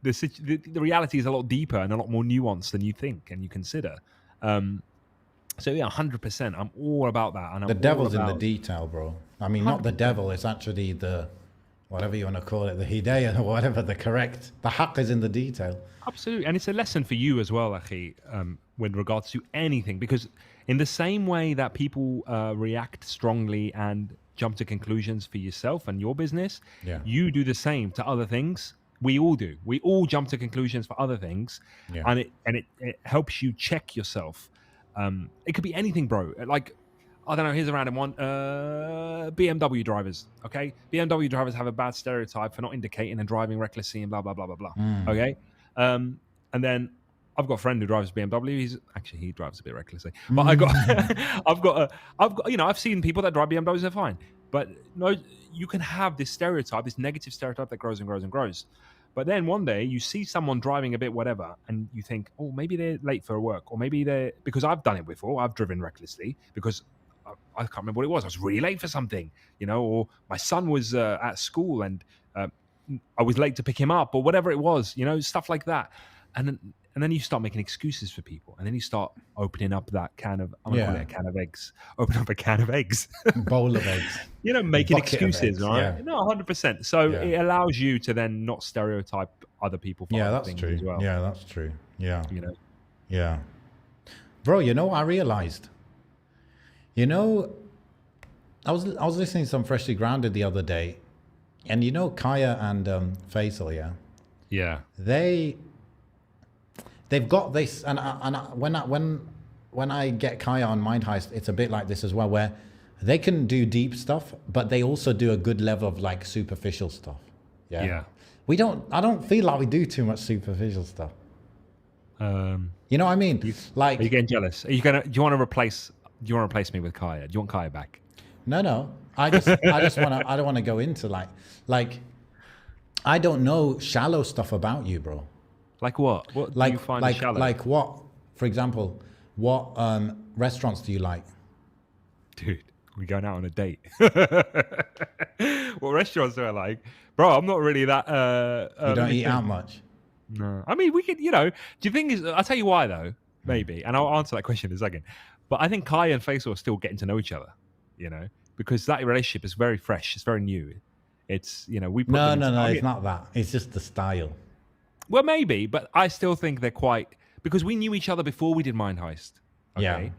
The reality is a lot deeper and a lot more nuanced than you think and you consider. So yeah, 100%. I'm all about that. And the devil's in the detail, bro. I mean, 100%. Not the devil. It's actually the, whatever you want to call it, the hidayah or whatever, the haqq is in the detail. Absolutely. And it's a lesson for you as well, Akhi, with regards to anything. Because in the same way that people react strongly and jump to conclusions for yourself and your business, you do the same to other things. We all do. We all jump to conclusions for other things. Yeah. And it helps you check yourself. It could be anything, bro. Like, I don't know, here's a random one. BMW drivers, okay? BMW drivers have a bad stereotype for not indicating and driving recklessly and blah, blah, blah, blah, blah, okay? And then I've got a friend who drives BMW. He drives a bit recklessly. But I've seen people that drive BMWs, they're fine. But no, you can have this stereotype, this negative stereotype that grows and grows and grows. But then one day you see someone driving a bit whatever and you think, oh, maybe they're late for work, or maybe because I've done it before, I've driven recklessly because I can't remember what it was. I was really late for something, or my son was at school and I was late to pick him up or whatever it was, stuff like that. And then you start making excuses for people, and then you start opening up that can of, I'm going to call it a can of eggs. Open up a can of eggs. Bowl of eggs. Making excuses, right? Yeah. No, 100%. So it allows you to then not stereotype other people for other things as well. Yeah, that's true. Yeah. Yeah. Bro, I realized, I was listening to some Freshly Grounded the other day, and Kaya and Faisal, yeah, they've got this, and when I get Kaya on Mind Heist, it's a bit like this as well, where they can do deep stuff, but they also do a good level of like superficial stuff. Yeah. I don't feel like we do too much superficial stuff. You know what I mean? Are you getting jealous? Do you want to replace me with Kaya? Do you want Kaya back? No. I don't want to go into like I don't know shallow stuff about you, bro. Like what? What do you find shallow? Like what? For example, what restaurants do you like? Dude, we're going out on a date. What restaurants do I like? Bro, I'm not really that... you don't eat out much? No. I mean, we could, do you think I'll tell you why, though, maybe, and I'll answer that question in a second. But I think Kai and Faisal are still getting to know each other, because that relationship is very fresh. It's very new. It's, we put No, it's not that. It's just the style. Well, maybe, but I still think they're quite... Because we knew each other before we did Mind Heist. Okay? Yeah.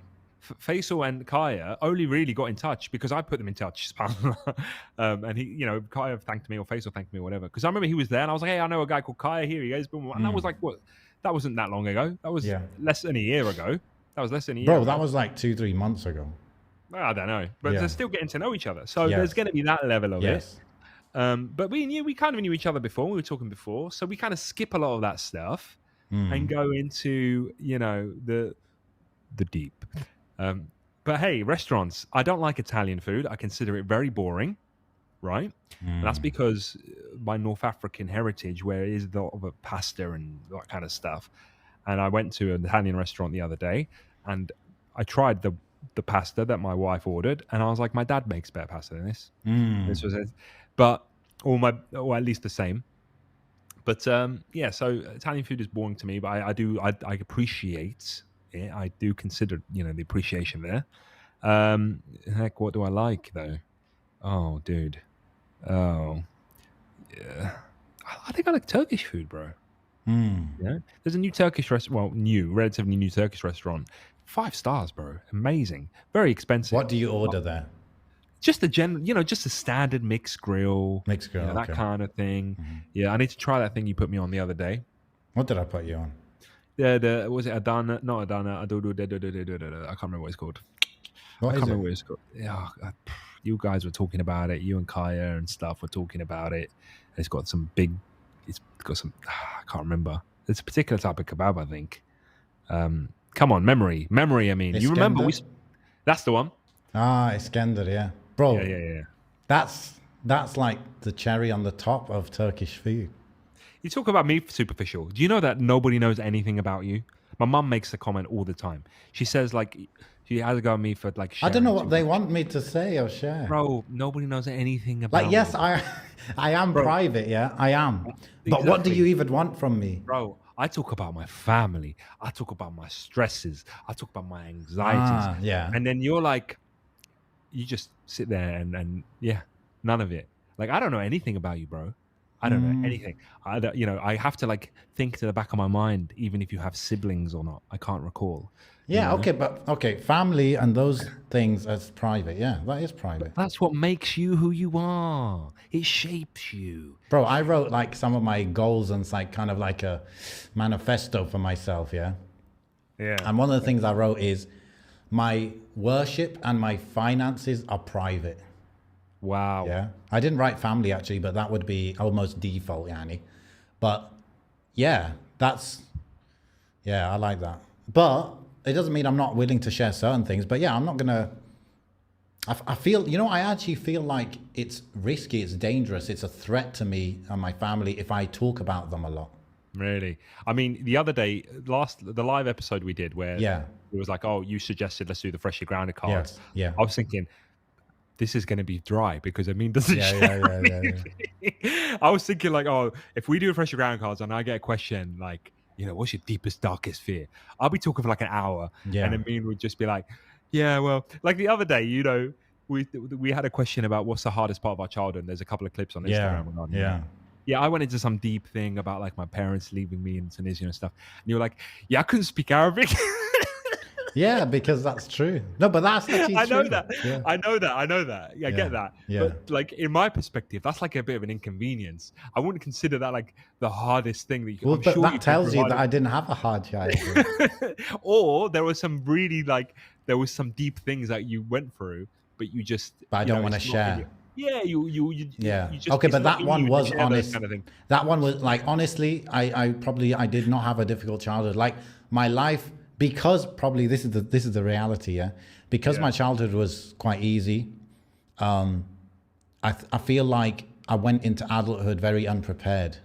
Faisal and Kaya only really got in touch because I put them in touch. And he, Kaya thanked me or Faisal thanked me or whatever. Because I remember he was there and I was like, hey, I know a guy called Kaya here. He goes, and that was like, what? That wasn't that long ago. That was less than a year ago. Bro, that was like 2-3 months ago. I don't know. But they're still getting to know each other. So there's going to be that level of it. But we kind of knew each other before. We were talking before. So we kind of skip a lot of that stuff and go into, the deep. But hey, restaurants. I don't like Italian food. I consider it very boring, right? And that's because my North African heritage, where it is a lot of a pasta and that kind of stuff. And I went to an Italian restaurant the other day, and I tried the pasta that my wife ordered, and I was like, my dad makes better pasta than this. This was it, or at least the same. But so Italian food is boring to me, but I appreciate it. I do consider the appreciation there. Heck, what do I like though? Oh, dude. Oh, yeah. I think I like Turkish food, bro. Yeah, there's a new Turkish restaurant. Well, relatively new Turkish restaurant. 5 stars, bro. Amazing. Very expensive. What do you order there? just just a standard mixed grill, Mixed grill, that okay. kind of thing. Yeah, I need to try that thing you put me on the other day. What did I put you on? The was it Adana? Not Adana. I can't remember what it's called. What I is can't it? remember what it's called. Yeah, you guys were talking about it. You and Kaya and stuff were talking about it. It's got some big. It's got some. I can't remember. It's a particular type of kebab, I think. Come on, memory. I mean, you remember? Iskender? That's the one. Ah, Iskender, yeah. Bro, Yeah. that's like the cherry on the top of Turkish food. You talk about me superficial. Do you know that nobody knows anything about you? My mum makes the comment all the time. She says like she has a go at me for like I sharing don't know what too they much. want me to say or share. Bro, nobody knows anything about Like, yes, me. I am private, yeah, I am. But what do Exactly. you even want from me? Bro, I talk about my family. I talk about my stresses. I talk about my anxieties. Yeah. And then you're like, you just sit there and yeah, none of it. Like, I don't know anything about you, bro. I don't know anything. I have to like think to the back of my mind, even if you have siblings or not. I can't recall. Yeah, you know? okay, family and those things as private. Yeah, that is private. That's what makes you who you are. It shapes you. Bro, I wrote like some of my goals and it's like kind of like a manifesto for myself, yeah. Yeah. And one of the things I wrote is my worship and my finances are private. Wow. Yeah. I didn't write family actually, but that would be almost default, yani. But yeah, I like that. But it doesn't mean I'm not willing to share certain things. But yeah, I'm not gonna. I feel, I actually feel like it's risky, it's dangerous, it's a threat to me and my family if I talk about them a lot. Really? I mean, the other day, the live episode we did where Yeah. it was like, oh, you suggested let's do the freshly grounded cards. Yes. Yeah. I was thinking, this is going to be dry because Ameen doesn't share anything. I was thinking like, oh, if we do a freshly grounded cards and I get a question like, what's your deepest, darkest fear? I'll be talking for like an hour. Yeah. And Ameen would just be like, yeah, well, like the other day, we had a question about what's the hardest part of our childhood. There's a couple of clips on Instagram. Regarding that. Yeah, I went into some deep thing about like my parents leaving me in Tunisia and stuff. And you were like, yeah, I couldn't speak Arabic. Yeah, because that's true. No, but that's actually I know true. that. Yeah. I know that. Yeah, I get that. Yeah. But like in my perspective, that's like a bit of an inconvenience. I wouldn't consider that like the hardest thing that you can. Well, I'm but sure that tells you that I didn't have a hard childhood. Or there was some really there was some deep things that you went through, but you just. But I don't want to share. Yeah, you Yeah. just, Okay, it's but not that in one you to was share those honest. kind of thing. That one was like, honestly, I did not have a difficult childhood. Like my life, because probably this is the reality, yeah. Because my childhood was quite easy. I feel like I went into adulthood very unprepared.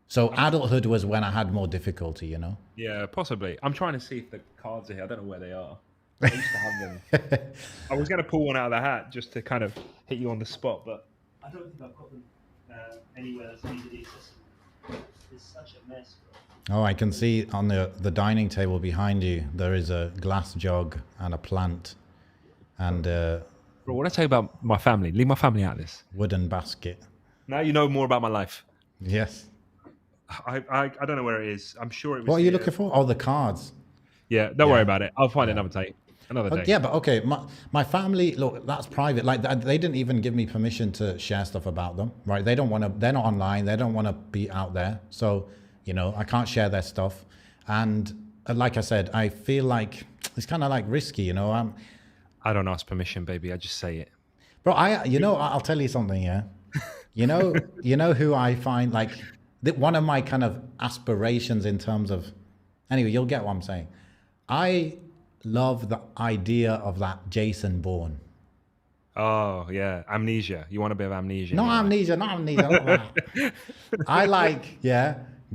So adulthood was when I had more difficulty, Yeah, possibly. I'm trying to see if the cards are here. I don't know where they are. I used to have them. I was going to pull one out of the hat just to kind of hit you on the spot, but I don't think I've got them anywhere that's easily accessible. It's such a mess, bro. Oh, I can see on the dining table behind you, there is a glass jug and a plant and a Bro, what I tell you about my family? Leave my family out of this. wooden basket. Now you know more about my life. Yes. I don't know where it is. I'm sure it was. What are you here. looking for? Oh, the cards. Yeah, don't worry about it. I'll find it another day. Yeah, but okay, my family, look, that's private. Like they didn't even give me permission to share stuff about them, right? They don't want to. They're not online. They don't want to be out there. So I can't share their stuff. And like I said, I feel like it's kind of like risky. I don't ask permission, baby. I just say it. Bro, I'll tell you something. Yeah, you know who I find like one of my kind of aspirations in terms of. Anyway, you'll get what I'm saying. I love the idea of that Jason Bourne. Oh yeah, amnesia. You want a bit of amnesia? Not amnesia. Not that. I like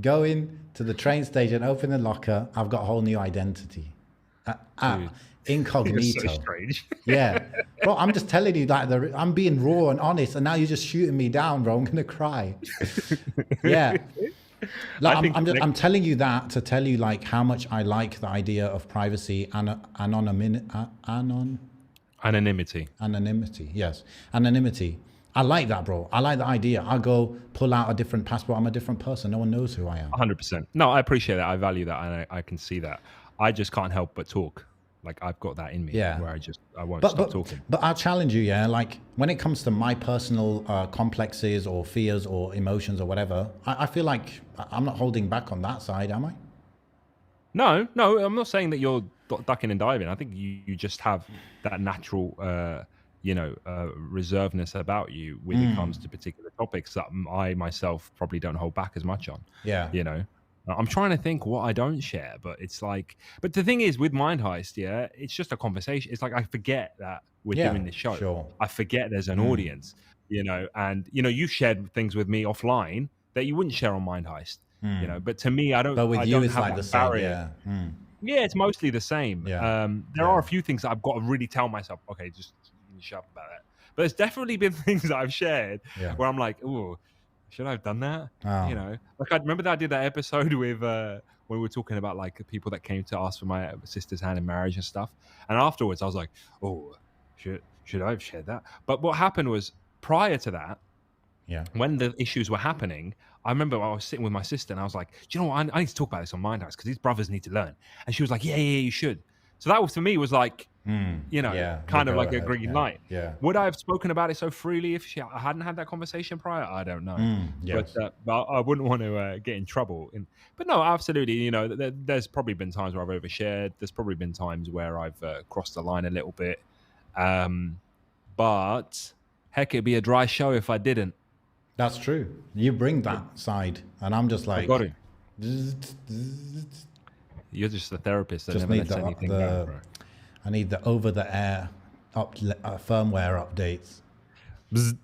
going to the train station, open the locker. I've got a whole new identity. Incognito. You're so strange. Yeah, bro. I'm just telling you that I'm being raw and honest, and now you're just shooting me down, bro. I'm gonna cry. Yeah. Like, I'm telling you that to tell you like how much I like the idea of privacy and Anonymity. Yes, anonymity. I like that, bro. I like the idea. I go pull out a different passport. I'm a different person. No one knows who I am. 100%. No, I appreciate that. I value that, and I can see that. I just can't help but talk. Like I've got that in me Yeah. where I won't stop talking. But I'll challenge you, yeah. Like when it comes to my personal complexes or fears or emotions or whatever, I feel like I'm not holding back on that side, am I? No, I'm not saying that you're ducking and diving. I think you just have that natural, reservedness about you when it comes to particular topics that I myself probably don't hold back as much on. Yeah. You know, I'm trying to think what I don't share, but it's like, but the thing is with Mind Heist, yeah, it's just a conversation. It's like I forget that we're Yeah, doing this show. sure. I forget there's an audience, and you shared things with me offline that you wouldn't share on Mind Heist. But to me, But with I you, don't it's have like that the same. barrier. Yeah. Yeah, it's mostly the same. Yeah. There are a few things that I've got to really tell myself, okay, just shut up about that. But there's definitely been things that I've shared where I'm like, oh, should I have done that? Oh. Like I remember that I did that episode with when we were talking about like people that came to ask for my sister's hand in marriage and stuff. And afterwards, I was like, oh, should I have shared that? But what happened was prior to that, when the issues were happening, I remember I was sitting with my sister and I was like, do you know what? I need to talk about this on Mind House because these brothers need to learn. And she was like, yeah, you should. So that was, for me, was like, kind of like a green light. Yeah. Would I have spoken about it so freely if I hadn't had that conversation prior? I don't know. Yes. But I wouldn't want to get in trouble. But no, absolutely. There's probably been times where I've overshared. There's probably been times where I've crossed the line a little bit. But heck, it'd be a dry show if I didn't. That's true. You bring that side, and I'm just like, I got it. You're just the therapist that just never need lets anything go, bro. I need the over-the-air firmware updates. Bzz.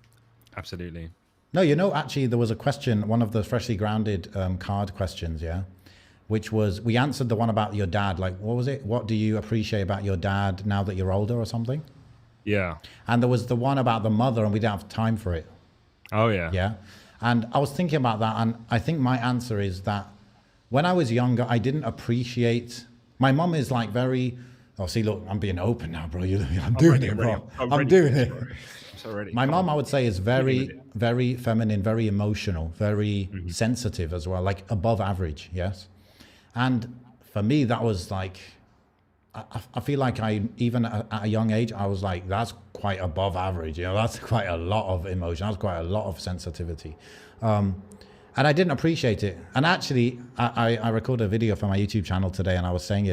Absolutely. No, actually, there was a question, one of the freshly grounded card questions, which was, we answered the one about your dad. Like, what was it? What do you appreciate about your dad now that you're older or something? Yeah. And there was the one about the mother, and we didn't have time for it. Oh, yeah. Yeah. And I was thinking about that, and I think my answer is that when I was younger, I didn't appreciate. My mom is like very. Oh, see, look, I'm being open now, bro. I'm doing it, bro. I'm doing it. I'm so ready. My mom, I would say, is very, very feminine, very emotional, very sensitive as well, like above average. Yes. And for me, that was like. I feel like even at a young age, I was like, that's quite above average. That's quite a lot of emotion. That's quite a lot of sensitivity. And I didn't appreciate it. And actually, I recorded a video for my YouTube channel today, and I was saying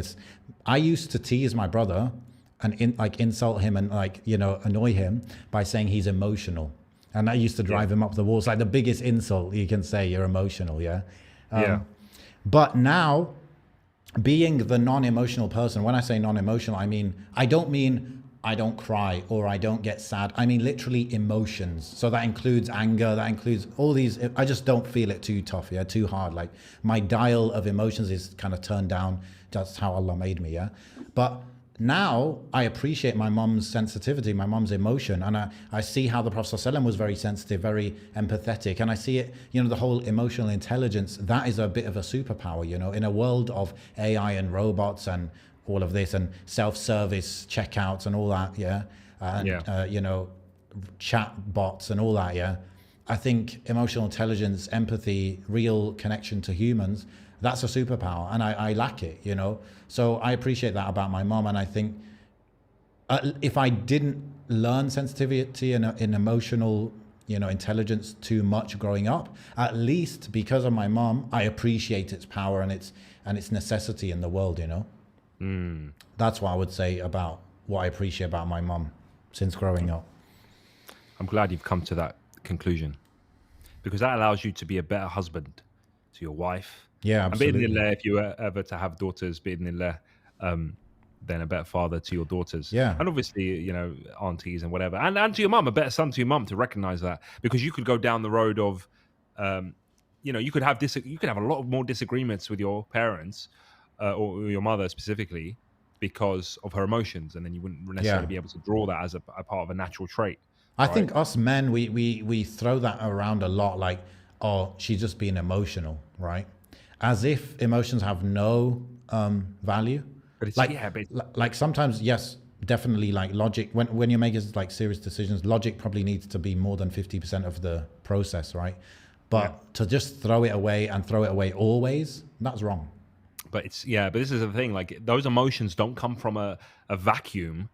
I used to tease my brother and insult him and annoy him by saying he's emotional. And that used to drive him up the wall. It's like the biggest insult you can say, you're emotional. But now, being the non-emotional person, when I say non-emotional, I don't mean I don't cry or I don't get sad. I mean literally emotions. So that includes anger, that includes all these. I just don't feel it too tough, too hard. Like my dial of emotions is kind of turned down. That's how Allah made me, But now I appreciate my mom's sensitivity, my mom's emotion, and I see how the Prophet ﷺ was very sensitive, very empathetic, and I see it, the whole emotional intelligence, that is a bit of a superpower, in a world of AI and robots and all of this and self-service checkouts and all that, and chat bots and all that, I think emotional intelligence, empathy, real connection to humans, that's a superpower, and I lack it, So I appreciate that about my mom, and I think if I didn't learn sensitivity and emotional, intelligence too much growing up, at least because of my mom, I appreciate its power and its necessity in the world, That's what I would say about what I appreciate about my mom since growing up. I'm glad you've come to that conclusion, because that allows you to be a better husband to your wife. Yeah, absolutely. And if you were ever to have daughters, then a better father to your daughters. Yeah. And obviously, aunties and whatever. And to your mum, a better son to your mum, to recognize that. Because you could go down the road of, you could have a lot more disagreements with your parents or your mother specifically because of her emotions. And then you wouldn't necessarily be able to draw that as a part of a natural trait. I think us men, we throw that around a lot, like, oh, she's just being emotional, right? As if emotions have no value. But it's like sometimes, yes, definitely, like logic. When you're making like serious decisions, logic probably needs to be more than 50% of the process, right? But to just throw it away and throw it away always, that's wrong. But but this is the thing. Like those emotions don't come from a vacuum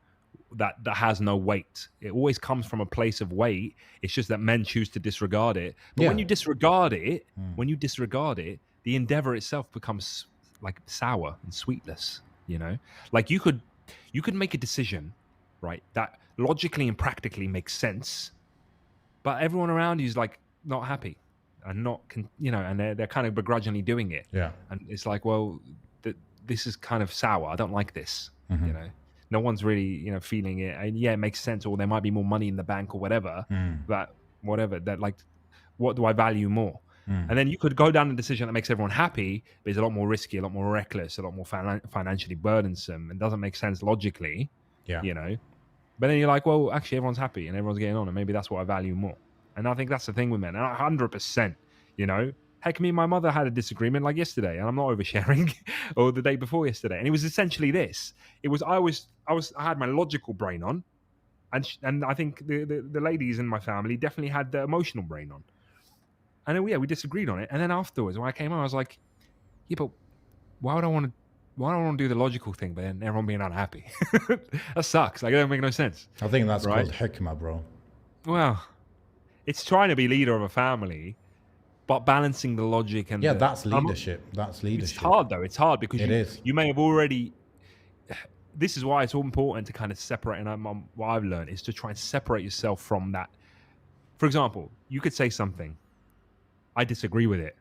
that has no weight. It always comes from a place of weight. It's just that men choose to disregard it. But Yeah. when you disregard it, the endeavor itself becomes like sour and sweetless. You know, like you could make a decision, right, that logically and practically makes sense, but everyone around you is like not happy and and they're kind of begrudgingly doing it. Yeah. And it's like, well, this is kind of sour. I don't like this. Mm-hmm. You know, no one's really feeling it. And yeah, it makes sense. Or there might be more money in the bank or whatever. But whatever, that like, what do I value more? And then you could go down a decision that makes everyone happy, but is a lot more risky, a lot more reckless, a lot more financially burdensome, and doesn't make sense logically. Yeah. You know, but then you're like, well, actually, everyone's happy and everyone's getting on, and maybe that's what I value more. And I think that's the thing with men. And 100%, heck, me and my mother had a disagreement like yesterday, and I'm not oversharing, or the day before yesterday, and it was essentially this. It was I had my logical brain on, and I think the ladies in my family definitely had the emotional brain on. And then, we disagreed on it. And then afterwards, when I came home, I was like, yeah, but why would I want to do the logical thing, but then everyone being unhappy? That sucks. Like, it doesn't make no sense. I think that's right? called hikmah, bro. Well, it's trying to be leader of a family, but balancing the logic and that's leadership. That's leadership. It's hard, though. It's hard because you may have already... This is why it's all important to kind of separate, and what I've learned is to try and separate yourself from that. For example, you could say something, I disagree with it,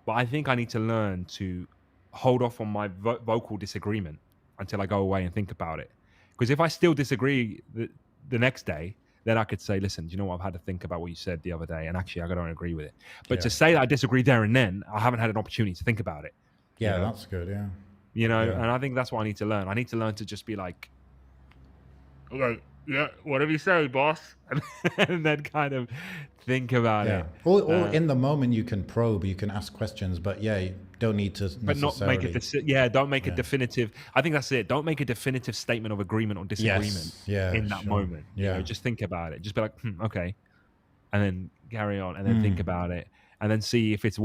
but I think I need to learn to hold off on my vocal disagreement until I go away and think about it. Because if I still disagree the next day, then I could say, listen, do you know what? I've had to think about what you said the other day, and actually I don't agree with it. But to say that I disagree there and then, I haven't had an opportunity to think about it. Yeah, that's good, yeah. And I think that's what I need to learn. I need to learn to just be like, okay, yeah, whatever you say, boss. And then kind of think about it. Or in the moment you can probe, you can ask questions, but you don't need to necessarily... But not make it... don't make a definitive... I think that's it. Don't make a definitive statement of agreement or disagreement in that moment. Just think about it. Just be like, okay. And then carry on and then think about it. And then see if it's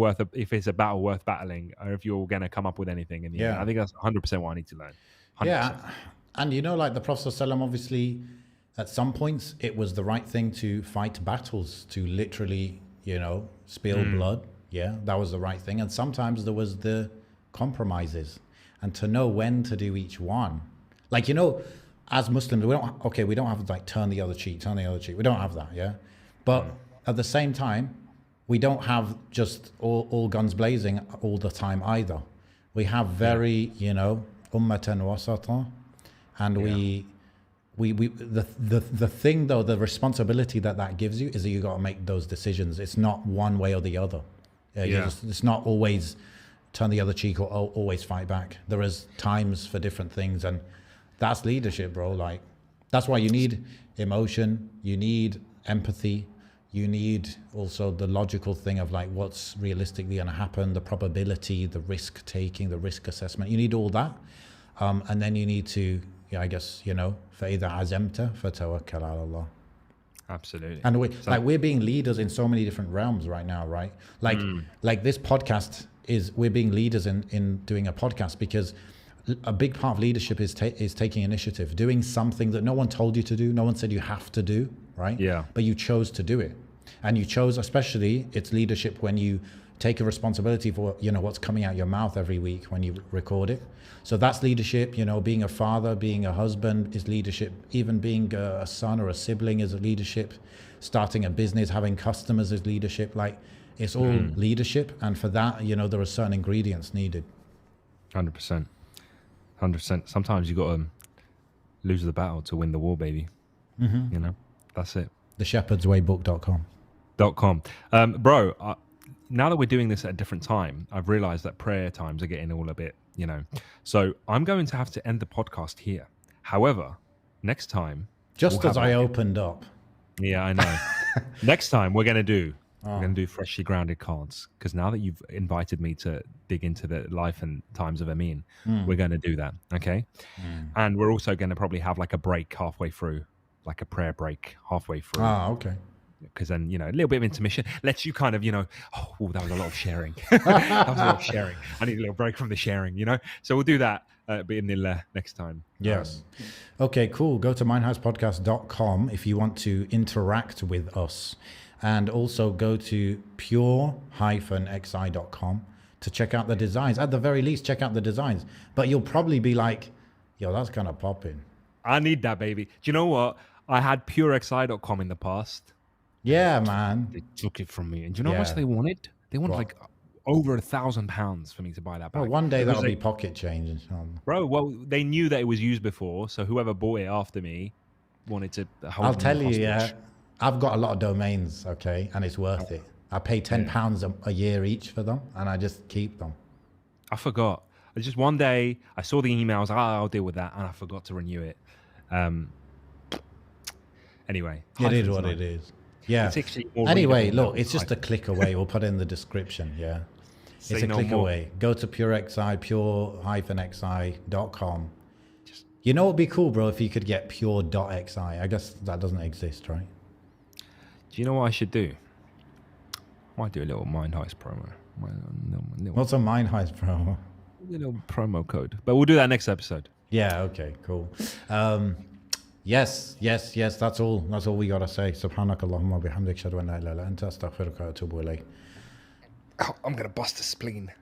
a battle worth battling, or if you're going to come up with anything in the end. I think that's 100% what I need to learn. 100%. Yeah. And like the Prophet ﷺ, obviously, at some points, it was the right thing to fight battles, to literally, spill blood. Yeah, that was the right thing. And sometimes there was the compromises, and to know when to do each one. Like, as Muslims, we don't have to like turn the other cheek. We don't have that, yeah? But at the same time, we don't have just all guns blazing all the time either. We have very, ummatan wasata, and the thing though, the responsibility that gives you is that you got to make those decisions. It's not one way or the other. It's not always turn the other cheek or always fight back. There is times for different things, and that's leadership, bro. Like, that's why you need emotion, you need empathy, you need also the logical thing of like what's realistically going to happen, the probability, the risk taking, the risk assessment. You need all that, and then you need to, I guess, فَإِذَا عَزَمْتَ فَتَوَكَّلْ عَلَى اللَّهِ. Absolutely. And we're being leaders in so many different realms right now, right? Like this podcast we're being leaders in doing a podcast, because a big part of leadership is taking initiative, doing something that no one told you to do, no one said you have to do, right? Yeah. But you chose to do it, and you chose, especially, it's leadership when you take a responsibility for what's coming out your mouth every week when you record it. So that's leadership. Being a father, being a husband is leadership. Even being a son or a sibling is leadership. Starting a business, having customers is leadership. Like, it's all leadership, and for that, there are certain ingredients needed. 100%. Sometimes you got to lose the battle to win the war, baby. That's it. theshepherdswaybook.com. Bro, now that we're doing this at a different time, I've realized that prayer times are getting all a bit, So I'm going to have to end the podcast here. However, next time... Just as I opened up. Yeah, I know. Next time we're going to do freshly grounded cards, because now that you've invited me to dig into the life and times of Ameen, we're going to do that, okay? And we're also going to probably have like a break halfway through, like a prayer break halfway through. Okay. because then, you know, a little bit of intermission lets you kind of, you know, oh, that was a lot of sharing. That was a lot of sharing. I need a little break from the sharing, you know? So we'll do that next time. Yes. Okay, cool. Go to mindheistpodcast.com if you want to interact with us. And also go to pure-xi.com to check out the designs. At the very least, check out the designs. But you'll probably be like, yo, that's kind of popping. I need that, baby. Do you know what? I had purexi.com in the past. Yeah, man. They took it from me. And do you know how much they wanted? They wanted like over £1,000 for me to buy that bag. Well, one day that'll be pocket change. Bro, well, they knew that it was used before, so whoever bought it after me wanted to hold I'll tell you, hostage. yeah, I've got a lot of domains, okay, and it's worth it. I pay £10 a year each for them, and I just keep them. I forgot. Just one day, I saw the emails, I'll deal with that, and I forgot to renew it. Anyway. It is what it is. Yeah. Anyway, look, it's just a click away. We'll put it in the description, yeah. It's a click away. Go to PureXI, pure-xi.com. You know what would be cool, bro, if you could get pure.xi. I guess that doesn't exist, right? Do you know what I should do? I might do a little Mind Heist promo. What's a Mind Heist promo? A little promo code. But we'll do that next episode. Yeah, okay, cool. Yes, that's all we gotta say. Subhanakallahumma bihamdik, shadu an la ilaha illa anta, astaghfiruka wa atubu ilayk. I'm gonna bust a spleen.